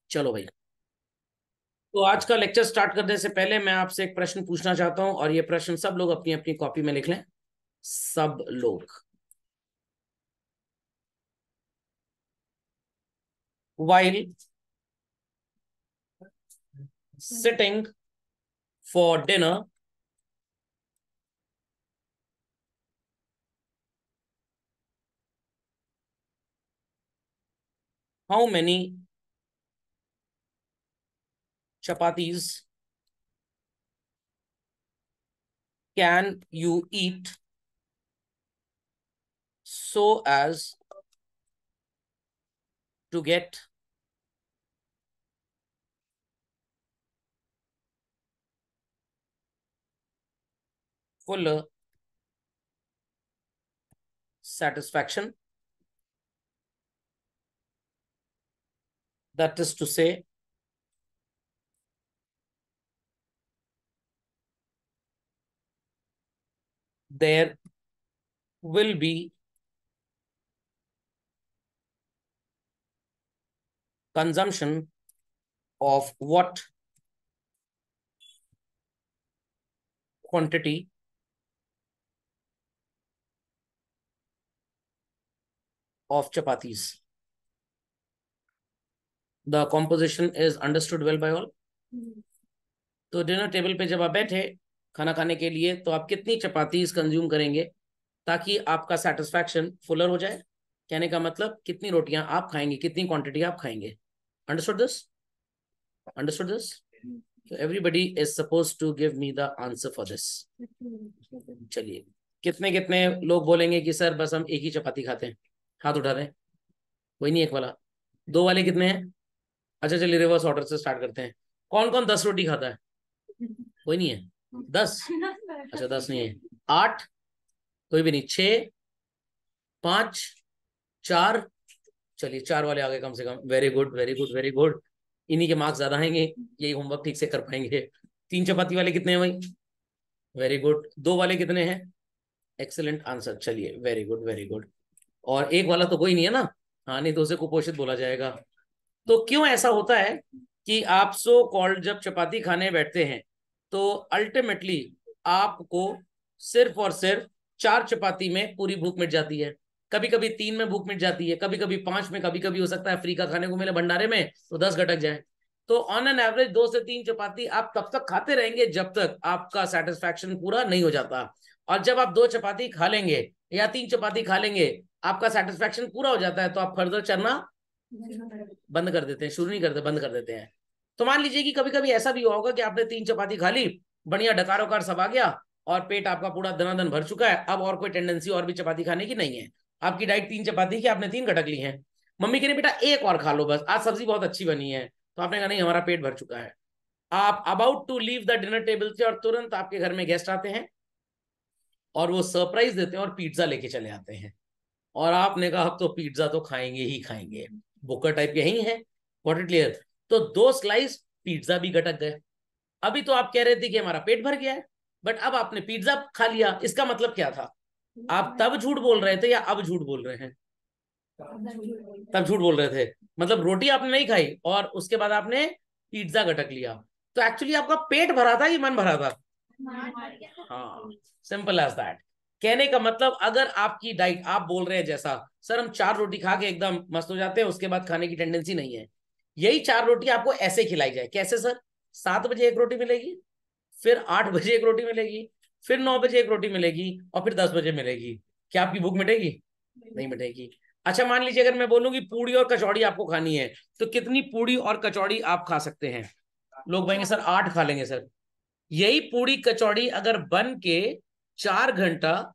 चलो भाई, तो आज का लेक्चर स्टार्ट करने से पहले मैं आपसे एक प्रश्न पूछना चाहता हूं, और ये प्रश्न सब लोग अपनी अपनी कॉपी में लिख लें। सब लोग। while sitting for dinner, how many chapatis can you eat so as to get full satisfaction? That is to say, there will be consumption of what quantity of chapatis? The composition is understood well by all. तो dinner table पे जब आप बैठे खाना खाने के लिए, तो आप कितनी चपातीज कंज्यूम करेंगे ताकि आपका सेटिस्फैक्शन फुलर हो जाए? कहने का मतलब कितनी रोटियां आप खाएंगे, कितनी क्वांटिटी आप खाएंगे। Understood this? Understood this? तो everybody is suppose to give me the answer for this. चलिए, कितने कितने लोग बोलेंगे कि सर बस हम एक ही चपाती खाते हैं? हाथ उठा दें। कोई नहीं? एक वाला, दो वाले कितने हैं? अच्छा चलिए, रिवर्स ऑर्डर से स्टार्ट करते हैं। कौन कौन 10 रोटी खाता है? कोई नहीं है? 10? अच्छा 10 नहीं है। 8? कोई भी नहीं। 6? 5? 4? चलिए 4 वाले आ गए कम से कम। Very good, very good, very good. इन्हीं के मार्क्स ज्यादा आएंगे, यही होमवर्क ठीक से कर पाएंगे। 3 चपाती वाले कितने हैं भाई? Very good. 2 वाले कितने हैं? Excellent answer. चलिए वेरी गुड, वेरी गुड। और 1 वाला तो कोई नहीं है ना? हाँ, नहीं तो उसे कुपोषित बोला जाएगा। तो क्यों ऐसा होता है कि आप सो कॉल्ड जब चपाती खाने बैठते हैं तो अल्टीमेटली आपको सिर्फ और सिर्फ 4 चपाती में पूरी भूख मिट जाती है। कभी कभी 3 में भूख मिट जाती है, कभी कभी 5 में, कभी कभी हो सकता है फ्री का खाने को मिले भंडारे में तो 10 घटक जाए। तो ऑन एन एवरेज 2 से 3 चपाती आप तब तक खाते रहेंगे जब तक आपका सेटिस्फैक्शन पूरा नहीं हो जाता। और जब आप 2 चपाती खा लेंगे या 3 चपाती खा लेंगे, आपका सेटिस्फैक्शन पूरा हो जाता है, तो आप फर्दर चलना बंद कर देते हैं। शुरू नहीं करते, बंद कर देते हैं। तो मान लीजिए कि कभी कभी ऐसा भी हुआ होगा कि आपने 3 चपाती खा ली, बढ़िया डकार वकार सब आ गया और पेट आपका पूरा दनादन भर चुका है। अब और कोई टेंडेंसी और भी चपाती खाने की नहीं है। आपकी डाइट 3 चपाती की, आपने 3 घटक ली है। मम्मी कह रही बेटा एक और खा लो बस, आज सब्जी बहुत अच्छी बनी है। तो आपने कहा नहीं, हमारा पेट भर चुका है। आप about to leave the dinner table से, और तुरंत आपके घर में गेस्ट आते हैं और वो सरप्राइज देते हैं और पिज्जा लेके चले आते हैं। और आपने कहा अब तो पिज्जा तो खाएंगे ही खाएंगे, बुकर टाइप के ही है। What it clear? तो 2 स्लाइस पिज्जा भी गटक गए। अभी तो आप कह रहे थे कि हमारा पेट भर गया है, बट अब आपने पिज्जा खा लिया। इसका मतलब क्या था? आप तब झूठ बोल रहे थे या अब झूठ बोल रहे हैं? तब झूठ बोल रहे थे। मतलब रोटी आपने नहीं खाई और उसके बाद आपने पिज्जा गटक लिया। तो एक्चुअली आपका पेट भरा था या मन भरा था? हाँ, सिंपल एज दैट। कहने का मतलब, अगर आपकी डाइट आप बोल रहे हैं जैसा सर हम 4 रोटी खा के एकदम मस्त हो जाते हैं, उसके बाद खाने की टेंडेंसी नहीं है, यही 4 रोटी आपको ऐसे खिलाई जाए। कैसे सर? 7 बजे एक रोटी मिलेगी, फिर 8 बजे एक रोटी मिलेगी, फिर 9 बजे एक रोटी मिलेगी, और फिर 10 बजे मिलेगी। क्या आपकी भूख मिटेगी? नहीं मिटेगी। अच्छा मान लीजिए अगर मैं बोलूं कि पूड़ी और कचौड़ी आपको खानी है, तो कितनी पूड़ी और कचौड़ी आप खा सकते हैं? लोग कहेंगे सर 8 खा लेंगे सर। यही पूड़ी कचौड़ी अगर बन के 4 घंटा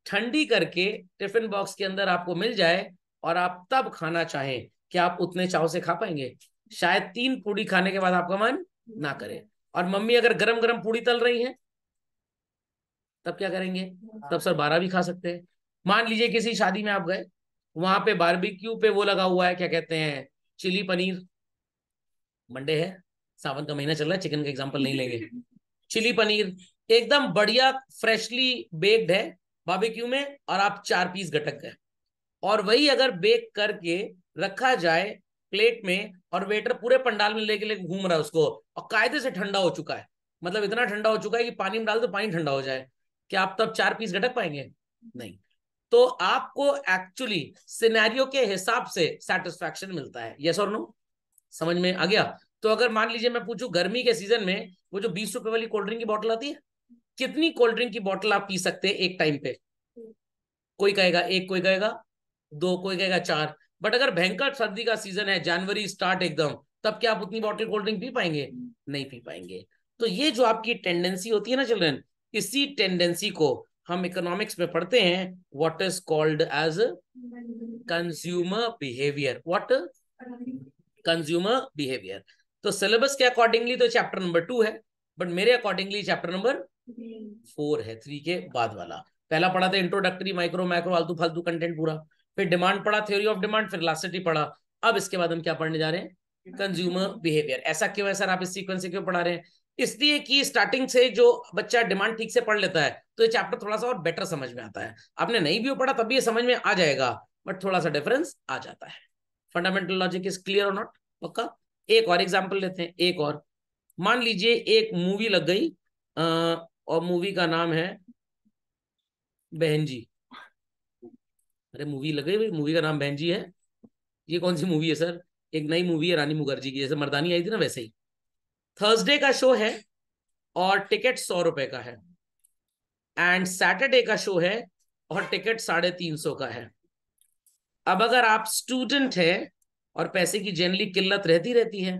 ठंडी करके टिफिन बॉक्स के अंदर आपको मिल जाए और आप तब खाना चाहें, क्या आप उतने चाव से खा पाएंगे? शायद 3 पूड़ी खाने के बाद आपका मन ना करे। और मम्मी अगर गरम गरम पूड़ी तल रही है तब क्या करेंगे? तब सर 12 भी खा सकते हैं। मान लीजिए किसी शादी में आप गए, वहां पे बारबेक्यू पे वो लगा हुआ है, क्या कहते हैं, चिली पनीर। मंडे है, सावन का महीना चल रहा है, चिकन का एग्जांपल नहीं लेंगे। चिली पनीर एकदम बढ़िया फ्रेशली बेक्ड है बारबेक्यू में, और आप 4 पीस गटक गए। और वही अगर बेक करके रखा जाए प्लेट में और वेटर पूरे पंडाल में लेके घूम रहा है उसको, और कायदे से ठंडा हो चुका है, मतलब इतना ठंडा हो चुका है कि पानी में डाल दो पानी ठंडा हो जाए, क्या आप तब 4 पीस गटक पाएंगे? नहीं। तो आपको एक्चुअली सिनेरियो के हिसाब से सेटिस्फैक्शन मिलता है, यस और नो? समझ में आ गया? तो अगर मान लीजिए मैं पूछूं गर्मी के सीजन में वो जो 20 रुपए वाली कोल्ड ड्रिंक की बोतल आती है, कितनी कोल्ड ड्रिंक की बोतल आप पी सकते हैं एक टाइम पे? कोई कहेगा एक, कोई कहेगा दो, कोई कहेगा 4। बट अगर भयंकर सर्दी का सीजन है, जनवरी स्टार्ट एकदम, तब क्या आप उतनी बॉटल कोल्ड ड्रिंक पी पाएंगे? नहीं पी पाएंगे। तो ये जो आपकी टेंडेंसी होती है ना चिल्ड्रन, इसी टेंडेंसी को हम इकोनॉमिक्स में पढ़ते हैं, what is called as consumer behaviour. What? Consumer behaviour. तो सिलेबस के अकॉर्डिंगली तो चैप्टर नंबर 2 है, बट मेरे अकॉर्डिंगली चैप्टर नंबर 4 है, 3 के बाद वाला। पहला पढ़ा था इंट्रोडक्टरी, माइक्रो मैक्रो, आलतू फालतू कंटेंट पूरा, फिर डिमांड पढ़ा, थ्योरी ऑफ डिमांड, फिर इलास्टिसिटी पढ़ा। अब इसके बाद हम क्या पढ़ने जा रहे हैं? Consumer behaviour. ऐसा क्यों है सर, आप इस सीक्वेंस से क्यों पढ़ा रहे हैं? इसलिए कि स्टार्टिंग से जो बच्चा डिमांड ठीक से पढ़ लेता है तो ये चैप्टर थोड़ा सा और बेटर समझ में आता है। आपने नहीं भी पढ़ा तब भी ये समझ में आ जाएगा, बट थोड़ा सा डिफरेंस आ जाता है। फंडामेंटल लॉजिक इज क्लियर और नॉट? पक्का? एक और एग्जाम्पल लेते हैं, एक और। मान लीजिए एक मूवी लग गई और मूवी का नाम है बहन जी। अरे मूवी लग गई भाई, मूवी का नाम बहन जी है, ये कौन सी मूवी है सर? एक नई मूवी है रानी मुखर्जी की, जैसे मर्दानी आई थी ना वैसे ही। थर्सडे का शो है और टिकट 100 रुपए का है, एंड सैटरडे का शो है और टिकट 350 का है। अब अगर आप स्टूडेंट है और पैसे की जनरली किल्लत रहती रहती है,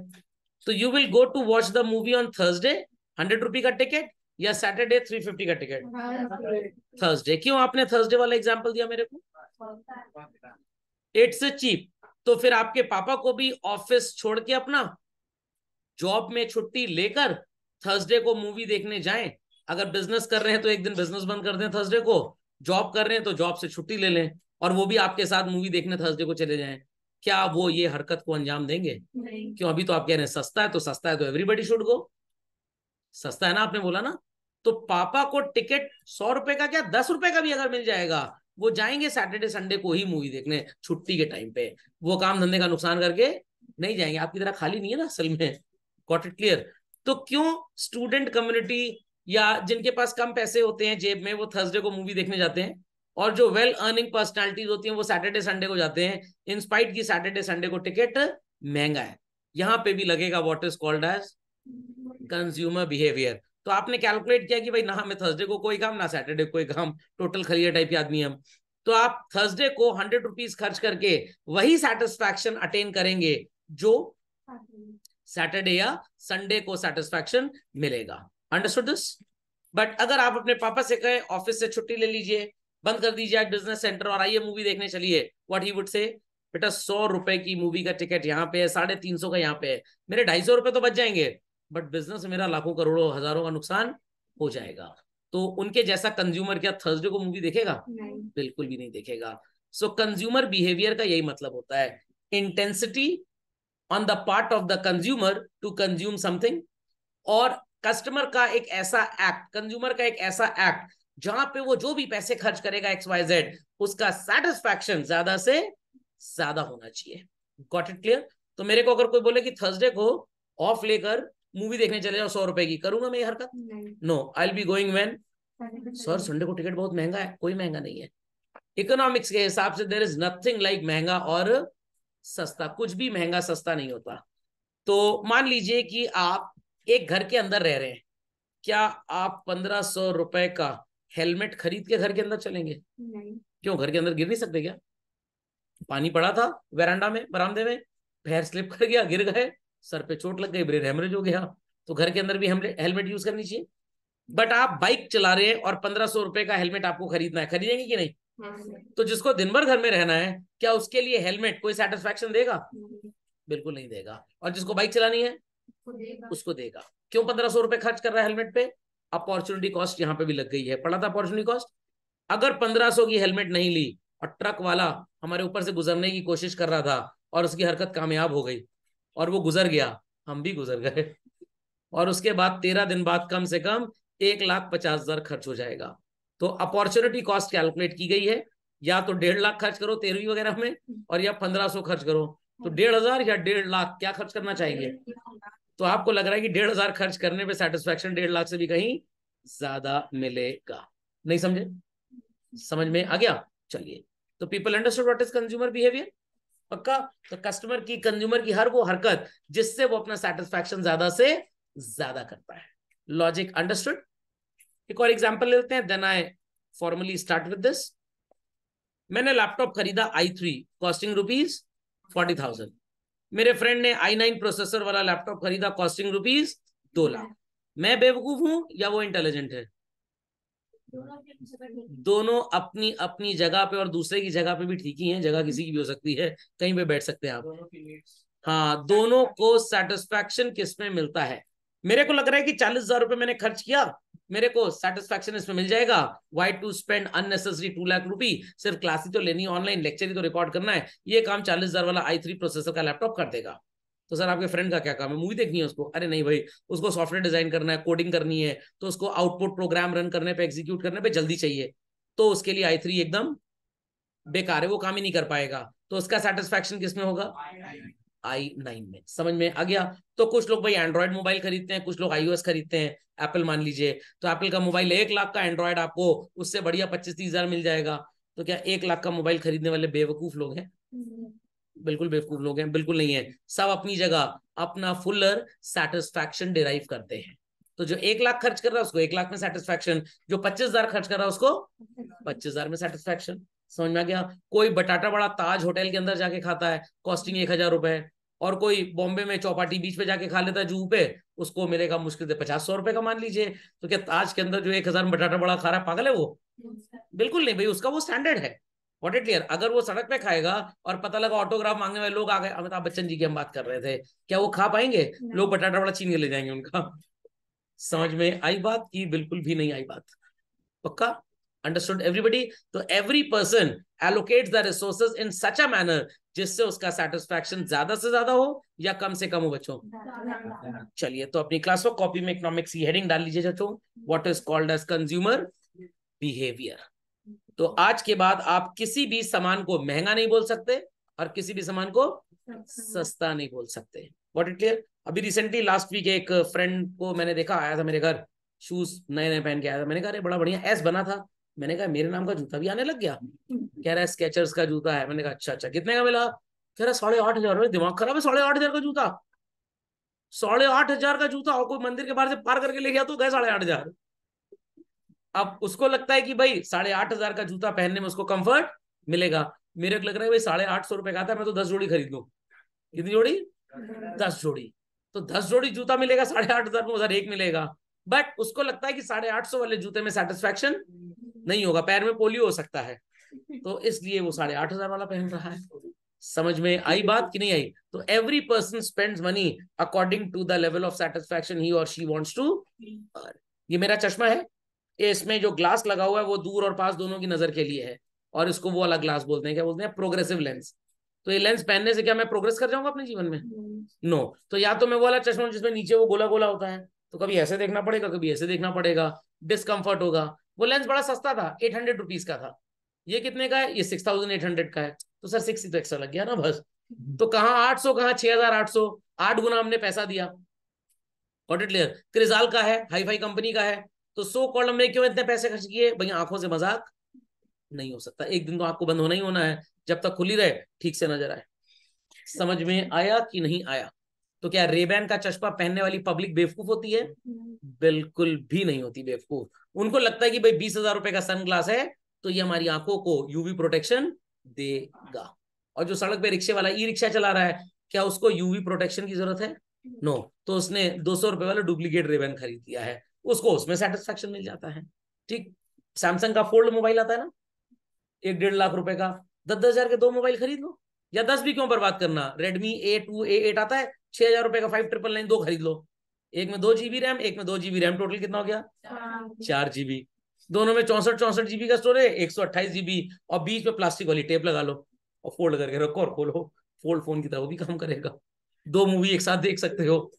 तो you will go to watch the movie on Thursday 100 rupee का टिकट, या सैटरडे 350 का टिकट? थर्सडे। क्यों आपने थर्सडे वाला एग्जाम्पल दिया मेरे को? It's cheap. तो फिर आपके पापा को भी ऑफिस छोड़ के अपना जॉब में छुट्टी लेकर थर्सडे को मूवी देखने जाएं। अगर बिजनेस कर रहे हैं तो एक दिन बिजनेस बंद कर दें थर्सडे को, जॉब कर रहे हैं तो जॉब से छुट्टी ले लें, और वो भी आपके साथ मूवी देखने थर्सडे को चले जाएं। क्या वो ये हरकत को अंजाम देंगे? नहीं। क्यों? अभी तो आप कह रहे हैं सस्ता है, तो सस्ता है तो एवरीबडी शुड गो। सस्ता है ना, आपने बोला ना। तो पापा को टिकट 100 रुपए का क्या 10 रुपए का भी अगर मिल जाएगा, वो जाएंगे सैटरडे संडे को ही मूवी देखने छुट्टी के टाइम पे। वो काम धंधे का नुकसान करके नहीं जाएंगे। आपकी तरह खाली नहीं है ना असल में। Got it clear? तो क्यों स्टूडेंट कम्युनिटी या जिनके पास कम पैसे होते हैं जेब में, वो थर्सडे को मूवी देखने जाते हैं, और जो वेल अर्निंग पर्सनालिटीज होती हैं वो सैटरडे संडे को जाते हैं, इन स्पाइट की सैटरडे संडे को टिकट महंगा है। यहां पे भी लगेगा what is called as consumer behaviour. तो आपने कैलकुलेट किया कि भाई ना हमें थर्सडे को कोई काम, ना सैटरडे को कोई काम, टोटल खलिया टाइप के आदमी हम। तो आप थर्सडे को 100 रुपीज खर्च करके वही सेटिस्फैक्शन अटेन करेंगे जो सैटरडे या संडे को सेटिस्फैक्शन मिलेगा। Understood this? बट अगर आप अपने पापा से कहे ऑफिस से छुट्टी ले लीजिए, बंद कर दीजिए आज बिजनेस सेंटर और आइए मूवी देखने चलिए, व्हाट ही वुड से? बेटा 100 रुपए की मूवी का टिकट यहाँ पे है, 350 का यहाँ पे है, मेरे 250 रुपए तो बच जाएंगे, बट बिजनेस मेरा लाखों करोड़ों हजारों का नुकसान हो जाएगा। तो उनके जैसा कंज्यूमर क्या थर्सडे को मूवी देखेगा? नहीं, बिल्कुल भी नहीं देखेगा। सो कंज्यूमर बिहेवियर का यही मतलब होता है, intensity on the part of the consumer to consume something, और कस्टमर का एक ऐसा एक्ट, कंज्यूमर का एक ऐसा एक्ट जहां पे वो जो भी पैसे खर्च करेगा XYZ, उसका सेटिस्फैक्शन ज्यादा से ज्यादा होना चाहिए। Got it clear? तो मेरे को अगर कोई बोले कि थर्सडे को ऑफ लेकर मूवी देखने चले जाओ 100 रुपए की, करूंगा मैं ये हरकत? No, I will be going when? Sir Sunday को टिकट बहुत महंगा है। कोई महंगा नहीं है। इकोनॉमिक्स के हिसाब से देयर इज नथिंग लाइक महंगा और सस्ता, कुछ भी महंगा सस्ता नहीं होता। तो मान लीजिए कि आप एक घर के अंदर रह रहे हैं, क्या आप 1500 रुपए का हेलमेट खरीद के घर के अंदर चलेंगे? नहीं। क्यों? घर के अंदर गिर नहीं सकते क्या? पानी पड़ा था वेरांडा में, बरामदे में, पैर स्लिप कर गया, गिर गए, सर पे चोट लग गई, ब्रेन हेमरेज हो गया, तो घर के अंदर भी हेलमेट यूज करनी चाहिए। बट आप बाइक चला रहे हैं और 1500 रुपए का हेलमेट आपको खरीदना है, खरीदेंगे कि नहीं? तो जिसको दिन भर घर में रहना है, क्या उसके लिए हेलमेट कोई सेटिस्फैक्शन देगा? बिल्कुल नहीं देगा। और जिसको बाइक चलानी है उसको देगा। क्यों 1500 रुपए खर्च कर रहा है हेलमेट पे? अपॉर्चुनिटी कॉस्ट यहाँ पे भी लग गई है। पढ़ा था अपॉर्चुनिटी कॉस्ट? अगर 1500 की हेलमेट नहीं ली और ट्रक वाला हमारे ऊपर से गुजरने की कोशिश कर रहा था और उसकी हरकत कामयाब हो गई और वो गुजर गया, हम भी गुजर गए, और उसके बाद 13 दिन बाद कम से कम 1,50,000 खर्च हो जाएगा। तो अपॉर्चुनिटी कॉस्ट कैलकुलेट की गई है, या तो 1.5 लाख खर्च करो 13वीं वगैरह में, और या 1500 खर्च करो। तो 1,500 या 1,50,000 क्या खर्च करना चाहेंगे? तो आपको लग रहा है कि 1,500 खर्च करने पे सेटिस्फैक्शन 1,50,000 से भी कहीं ज्यादा मिलेगा। नहीं समझे? समझ में आ गया? चलिए, तो people understood what is consumer behaviour. पक्का? तो कस्टमर की, कंज्यूमर की हर वो हरकत जिससे वो अपना सेटिस्फैक्शन ज्यादा से ज्यादा करता है। Logic understood? एक और एग्जांपल लेते हैं, then I formally start with this. मैंने लैपटॉप खरीदा i3 कॉस्टिंग ₹40,000। मेरे फ्रेंड ने i9 प्रोसेसर वाला लैपटॉप खरीदा कॉस्टिंग ₹2,00,000। मैं बेवकूफ हूं या वो इंटेलिजेंट है? दोनों अपनी अपनी जगह पे, और दूसरे की जगह पे भी ठीक ही है, जगह किसी की भी हो सकती है, कहीं पे बैठ सकते हैं आप। हाँ, दोनों को सेटिस्फैक्शन किस में मिलता है? मेरे को लग रहा है कि 40,000 रुपए मैंने खर्च किया, मेरे को सेटिस्फैक्शन इसमें मिल जाएगा। वाई टू स्पेंड अननेसेसरी 2,00,000 रुपी? सिर्फ क्लास ही तो लेनी है, ऑनलाइन लेक्चर ही तो रिकॉर्ड करना है, ये काम 40,000 वाला i3 प्रोसेसर का लैपटॉप कर देगा। तो सर आपके फ्रेंड का क्या काम है? मूवी देखनी है उसको? अरे नहीं भाई, उसको सॉफ्टवेयर डिजाइन करना है, कोडिंग करनी है, तो उसको आउटपुट प्रोग्राम रन करने पे, एग्जीक्यूट करने पे जल्दी चाहिए, तो उसके लिए i3 एकदम बेकार है, वो काम ही नहीं कर पाएगा। तो उसका सेटिस्फैक्शन किसमें होगा? i9 में। समझ में आ गया? तो कुछ लोग भाई एंड्रॉयड मोबाइल खरीदते हैं, कुछ लोग iOS खरीदते हैं। एप्पल मान लीजिए, तो एप्पल का मोबाइल 1,00,000 का, एंड्रॉयड आपको उससे बढ़िया 25-30,000 मिल जाएगा। तो क्या 1,00,000 का मोबाइल खरीदने वाले बेवकूफ लोग हैं? बिल्कुल बेवकूफ लोग हैं? बिल्कुल नहीं है। सब अपनी जगह अपना फुलर सेटिस्फैक्शन डिराइव करते हैं। तो जो 1,00,000 खर्च कर रहा है उसको 1,00,000 में सेटिस्फैक्शन, जो 25,000 खर्च कर रहा है उसको 25,000 में सेटिस्फैक्शन। समझ में आ गया? कोई बटाटा बड़ा ताज होटल के अंदर जाके खाता है, कॉस्टिंग 1,000 रुपए, और कोई बॉम्बे में चौपाटी बीच पे जाके खा लेता है जूहू पे, उसको मिलेगा मुश्किल से 50-100 रुपए का, मान लीजिए। तो क्या ताज के अंदर जो 1,000 में बटाटा बड़ा खा रहा है, पागल है वो? बिल्कुल नहीं भाई, उसका वो स्टैंडर्ड है। What it clear? अगर वो सड़क पे खाएगा और पता लगा ऑटोग्राफ मांगने वाले लोग आ गए, अमिताभ बच्चन जी की हम बात कर रहे थे, क्या वो खा पाएंगे? लोग बटाटा बड़ा छीन के ले जाएंगे उनका। समझ में आई बात की बिल्कुल भी नहीं आई बात? पक्का? Understood everybody? तो every person allocates the resources in such a manner जिससे उसका सेटिस्फैक्शन ज्यादा से ज्यादा हो या कम से कम हो बच्चों। चलिए, तो अपनी क्लास वर्क कॉपी में इकोनॉमिक्स की हेडिंग डाल लीजिए बच्चों, what is called as consumer behaviour. तो आज के बाद आप किसी भी सामान को महंगा नहीं बोल सकते और किसी भी सामान को सस्ता नहीं बोल सकते। What it clear? अभी रिसेंटली लास्ट वीक एक फ्रेंड को मैंने देखा, आया था मेरे घर, शूज नए नए पहन के आया था। मैंने कहा अरे बड़ा बढ़िया एस बना था। मैंने कहा मेरे नाम का जूता भी आने लग गया। कह रहा है स्केचर्स का जूता है। मैंने कहा अच्छा अच्छा, कितने का मिला? कह रहा 8,500। दिमाग खराब है? 8,500 का जूता? 8,500 का जूता? और कोई मंदिर के बाहर से पार करके ले गया तो गए 8,500। अब उसको लगता है कि भाई 8,500 का जूता पहनने में उसको कंफर्ट मिलेगा। मेरे को लग रहा है भाई 850 रुपए का था, मैं तो 10 जोड़ी खरीद लूं। कितनी जोड़ी? 10 जोड़ी। तो 10 जोड़ी जूता मिलेगा 8,500 में, उधर एक मिलेगा। बट उसको लगता है कि 850 वाले जूते में सेटिस्फैक्शन नहीं होगा, पैर में पोलियो हो सकता है, तो इसलिए वो 8,500 वाला पहन रहा है। समझ में आई बात कि नहीं आई? तो every person spends money according to the level of satisfaction he और शी वांट्स टू। ये मेरा चश्मा है, इसमें जो ग्लास लगा हुआ है वो दूर और पास दोनों की नजर के लिए है, और इसको वो वाला ग्लास बोलते हैं, क्या बोलते हैं? Progressive lens. तो ये लेंस पहनने से क्या मैं प्रोग्रेस कर जाऊंगा अपने जीवन में? नो। तो या तो मैं वो वाला चश्मा जिसमें नीचे वो गोला गोला होता है, तो कभी ऐसे देखना पड़ेगा, कभी ऐसे देखना पड़ेगा, डिस्कंफर्ट होगा। वो लेंस बड़ा सस्ता था, 800 रुपीज का था। ये कितने का है? ये 6,800 का है। तो सर 6 तो एक्स्ट्रा लग गया ना बस। तो कहाँ 800, कहाँ 6,800, 8 गुना हमने पैसा दिया। Audit clear? क्रिजाल का है, हाई फाई कंपनी का है। तो सो कॉल्ड हमने क्यों इतने पैसे खर्च किए? भैया आंखों से मजाक नहीं हो सकता, एक दिन तो आपको बंद होना ही होना है, जब तक खुली रहे ठीक से नजर आए। समझ में आया कि नहीं आया? तो क्या रेबैन का चश्मा पहनने वाली पब्लिक बेवकूफ होती है? बिल्कुल भी नहीं होती बेवकूफ। उनको लगता है कि भाई 20,000 रुपए का सन ग्लास है तो ये हमारी आंखों को यूवी प्रोटेक्शन देगा। और जो सड़क पे रिक्शे वाला ई रिक्शा चला रहा है, क्या उसको यूवी प्रोटेक्शन की जरूरत है? नो। तो उसने 200 रुपए वाला डुप्लीकेट रेबैन खरीद लिया है, उसको उसमें सेटिस्फैक्शन मिल जाता है। ठीक। सैमसंग का फोल्ड मोबाइल आता है ना, 1-1.5 लाख रुपए का, 10-10 हजार के 2 मोबाइल खरीद लो। या 10 भी क्यों बर्बाद करना? रेडमी A2 A8 आता है 6,000 रुपए का, 5,999, 2 खरीद लो। एक में 2 GB रैम, एक में 2 GB रैम, टोटल कितना हो गया? 4 GB। दोनों में 64-64 GB का स्टोरेज, 128 GB, और बीच में प्लास्टिक वाली टेप लगा लो और फोल्ड करके रखो और खोलो, फोल्ड फोन की तरह वो भी काम करेगा, 2 मूवी एक साथ देख सकते हो।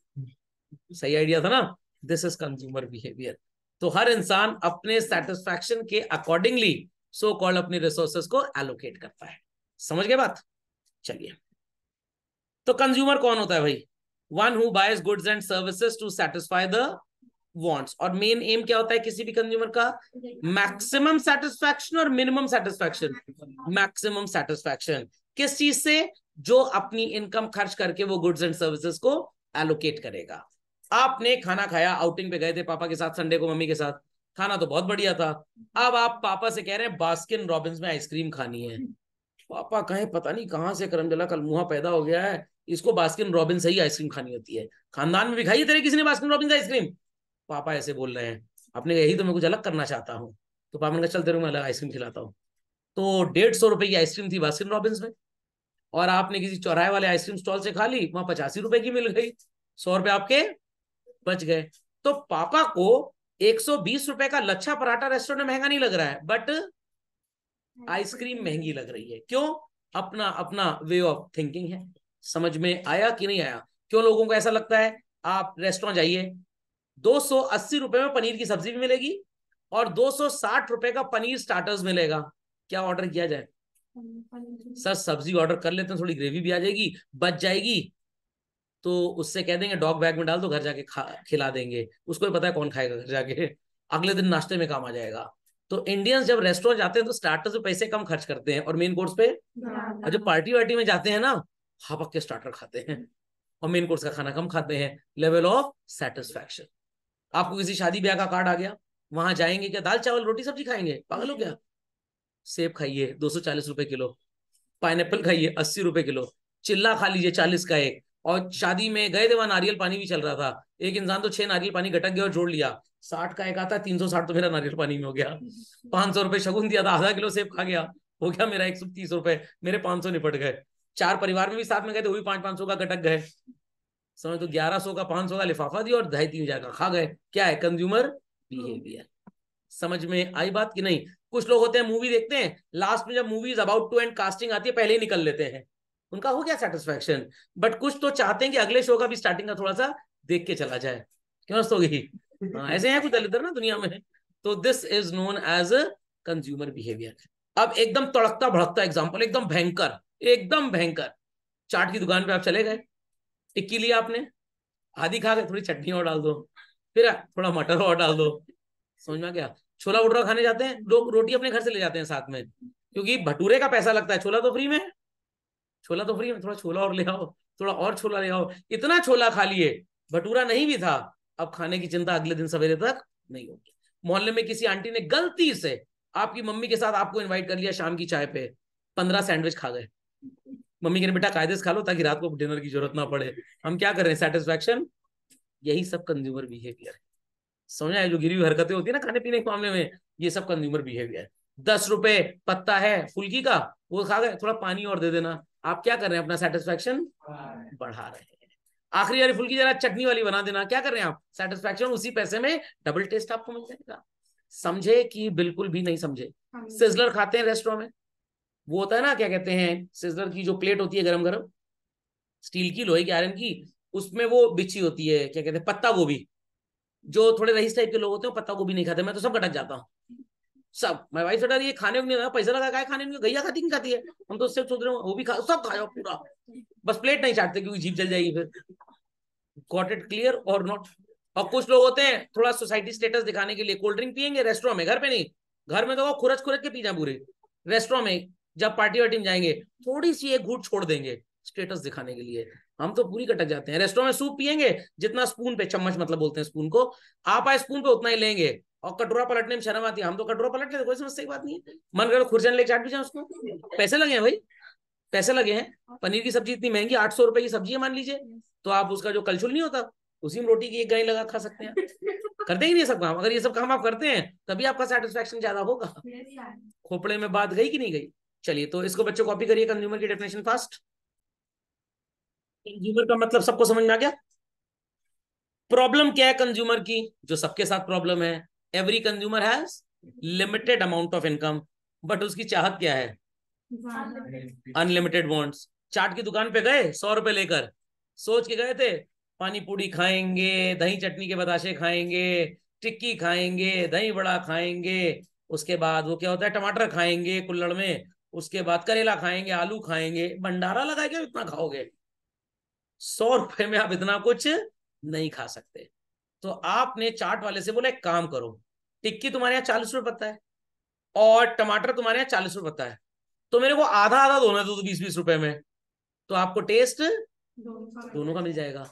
सही आइडिया था ना? This is consumer behaviour. तो हर इंसान अपने सेटिस्फैक्शन के अकॉर्डिंगली सो कॉल्ड अपनी रिसोर्सेज को एलोकेट करता है। समझ गए बात? चलिए, तो कंज्यूमर कौन होता है भाई? One who buys goods and services to satisfy the wants. और मेन एम क्या होता है किसी भी कंज्यूमर का? मैक्सिमम सेटिस्फैक्शन और मिनिमम सेटिस्फैक्शन। मैक्सिमम सेटिस्फैक्शन किस चीज से? जो अपनी इनकम खर्च करके वो गुड्स एंड सर्विसेज को एलोकेट करेगा। आपने खाना खाया, आउटिंग पे गए थे पापा के साथ संडे को, मम्मी के साथ, खाना तो बहुत बढ़िया था। अब आप पापा से कह रहे हैं बास्किन रॉबिन्स में आइसक्रीम खानी है। पापा कहें पता नहीं कहां से करमजला कलमुहा पैदा हो गया है, इसको बास्किन रॉबिन्स से ही आइसक्रीम खानी होती है, खानदान में भी खाई है तेरे किसी ने बास्किन रॉबिन्स आइसक्रीम? पापा ऐसे बोल रहे हैं, आपने यही तो मैं कुछ अलग करना चाहता हूँ। तो पापा ने कहा चल तेरे को मैं अलग आइसक्रीम खिलाता हूँ। तो 150 रुपए की आइसक्रीम थी बास्किन रॉबिन्स में, और आपने किसी चौराहे वाले आइसक्रीम स्टॉल से खा ली, वहां 85 रुपए की मिल गई, 100 रुपए आपके बच गए। तो पापा को 120 रुपए का लच्छा पराठा रेस्टोरेंट में महंगा नहीं लग रहा है, बट आइसक्रीम महंगी लग रही है। क्यों? अपना अपना वे ऑफ थिंकिंग है। समझ में आया कि नहीं आया? क्यों लोगों को ऐसा लगता है? आप रेस्टोरेंट जाइए, 280 रुपए में पनीर की सब्जी भी मिलेगी और 260 रुपए का पनीर स्टार्टर्स मिलेगा। क्या ऑर्डर किया जाए? सर सब्जी ऑर्डर कर लेते हैं, थोड़ी ग्रेवी भी आ जाएगी, बच जाएगी, तो उससे कह देंगे डॉग बैग में डाल दो, घर जाके खिला देंगे। उसको भी पता है कौन खाएगा घर जाके, अगले दिन नाश्ते में काम आ जाएगा। तो इंडियंस जब रेस्टोरेंट जाते हैं तो स्टार्टर पे पैसे कम खर्च करते हैं और मेन कोर्स पे, और जब पार्टी वार्टी में जाते हैं ना, हापक के स्टार्टर खाते हैं और मेन कोर्स का खाना कम खाते हैं। Level of satisfaction. आपको किसी शादी ब्याह का कार्ड आ गया, वहां जाएंगे क्या दाल चावल रोटी सब्जी खाएंगे? पागल हो क्या? सेब खाइए 240 रुपए किलो, पाइनएप्पल खाइए 80 रुपए किलो, चिल्ला खा लीजिए 40 का एक। और शादी में गए थे, वहां नारियल पानी भी चल रहा था, एक इंसान तो 6 नारियल पानी गटक गया और जोड़ लिया, 60 का एक आता है, 360 तो मेरा नारियल पानी में हो गया। 500 रुपए शगुन दिया था, आधा किलो सेब खा गया, हो गया मेरा 130 रुपए, मेरे 500 निपट गए। 4 परिवार में भी साथ में गए थे, वो भी 500 का गटक गए। समझ तो 1100 का 500 का लिफाफा दिया और 2,500-3,000 का खा गए। क्या है? Consumer behaviour. समझ में आई बात कि नहीं? कुछ लोग होते हैं मूवी देखते हैं, लास्ट में जब movie is about to end casting आती है पहले ही निकल लेते हैं, उनका हो गया सेटिस्फैक्शन। बट कुछ तो चाहते हैं कि अगले शो का भी स्टार्टिंग का थोड़ा सा देख के चला जाए। क्यों हंसोगी? हाँ, ऐसे हैं कुछ दलित ना दुनिया में। तो this is known as consumer behaviour. अब एकदम तड़कता भड़कता एग्जाम्पल, एकदम भयंकर, एकदम भयंकर। चाट की दुकान पे आप चले गए, टिक्की लिया आपने, आधी खा गए, थोड़ी चटनी और डाल दो, फिर थोड़ा मटर और डाल दो। समझ में आ गया? छोला भटूरा खाने जाते हैं लोग, रोटी अपने घर से ले जाते हैं साथ में, क्योंकि भटूरे का पैसा लगता है, छोला तो फ्री में है। छोला तो फ्री में, थोड़ा छोला और ले आओ, थोड़ा और छोला ले आओ। इतना छोला खा लिए, भटूरा नहीं भी था, अब खाने की चिंता अगले दिन सवेरे तक नहीं होगी। मोहल्ले में किसी आंटी ने गलती से आपकी मम्मी के साथ आपको इन्वाइट कर लिया शाम की चाय पे, 15 सैंडविच खा गए। मम्मी कहने बेटा कायदे से खा लो ताकि रात को डिनर की जरूरत ना पड़े। हम क्या कर रहे हैं? सेटिस्फैक्शन। यही सब कंज्यूमर बिहेवियर है। समझ आए? जो गिरी हुई हरकतें होती है ना खाने पीने के मामले में, ये सब कंज्यूमर बिहेवियर। 10 रुपए पत्ता है फुल्की का, वो खा गए, थोड़ा पानी और दे देना। आप क्या कर रहे हैं? अपना सेटिस्फैक्शन बढ़ा रहे हैं। आखिरी वाली फुल्की जरा चटनी वाली बना देना, क्या कर रहे हैं आप? सेटिस्फैक्शन। उसी पैसे में डबल टेस्ट आपको मिल जाएगा। समझे कि बिल्कुल भी नहीं समझे? सिजलर खाते हैं रेस्टोरेंट में, वो होता है ना, क्या कहते हैं, सिजलर की जो प्लेट होती है गरम गरम, स्टील की, लोहे की, आयरन की, उसमें वो बिछी होती है, क्या कहते हैं, पत्ता गोभी। जो थोड़े रईस टाइप के लोग होते हैं पत्ता गोभी नहीं खाते, मैं तो सब गटक जाता हूँ सब। मैं वाइफ से ये खाने को नहीं लगा, पैसा लगा है खाने में, गैया खाती नहीं खाती है, हम तो उससे सोच रहे हो वो भी खा, सब खा जाओ पूरा, बस प्लेट नहीं चाटते क्योंकि जीभ जल जाएगी फिर। गॉट इट क्लियर और नॉट? और कुछ लोग होते हैं थोड़ा सोसाइटी स्टेटस दिखाने के लिए कोल्ड ड्रिंक पियेंगे रेस्टोरेंट में, घर पे नहीं। घर में तो वो खुरच खुरच के पी जाए पूरे, रेस्टोरेंट में जब पार्टी वार्टी में जाएंगे थोड़ी सी एक घूंट छोड़ देंगे स्टेटस दिखाने के लिए। हम तो पूरी कटक जाते हैं। रेस्टोरेंट में सूप पियेंगे जितना स्पून पे, चम्मच मतलब बोलते हैं स्पून को, आप आए स्पून पे उतना ही लेंगे, और कटोरा पलटने में शर्म आती है, हम तो कटोरा पलट लेते, कोई समस्या की बात नहीं है। मन करो खुरचन लेके चाट भी जाए उसको, पैसे लगे हैं भाई, पैसे लगे हैं। पनीर की सब्जी इतनी महंगी, 800 रुपए की सब्जी है मान लीजिए, तो आप उसका जो कलछुल नहीं होता उसी में रोटी की एक गाय लगा खा सकते हैं। करते ही नहीं ये सब काम? अगर ये सब काम आप करते हैं तभी आपका सेटिस्फैक्शन ज्यादा होगा। खोपड़े में बात गई कि नहीं गई? चलिए, तो इसको बच्चों कॉपी करिए, कंज्यूमर की डेफिनेशन फास्ट। कंज्यूमर का मतलब सबको समझ में आ गया? प्रॉब्लम क्या है कंज्यूमर की? जो सबके साथ प्रॉब्लम है, every consumer has limited amount of income, but उसकी चाहत क्या है? Unlimited wants. चाट की दुकान पे गए 100 रुपए लेकर, सोच के गए थे पानी पूरी खाएंगे, दही चटनी के बताशे खाएंगे, टिक्की खाएंगे, दही बड़ा खाएंगे, उसके बाद वो क्या होता है, टमाटर खाएंगे कुल्हड़ में, उसके बाद करेला खाएंगे, आलू खाएंगे। भंडारा लगाएंगे, इतना खाओगे? 100 रुपए में आप इतना कुछ नहीं खा सकते। तो आपने चाट वाले से बोला एक काम करो, टिक्की तुम्हारे यहाँ 40 रुपए पड़ता है और टमाटर तुम्हारे यहाँ 40 रुपए पड़ता है, तो मेरे को आधा आधा दोनों है, तो 20-20 रुपए में, तो आपको टेस्ट दोनों का मिल जाएगा।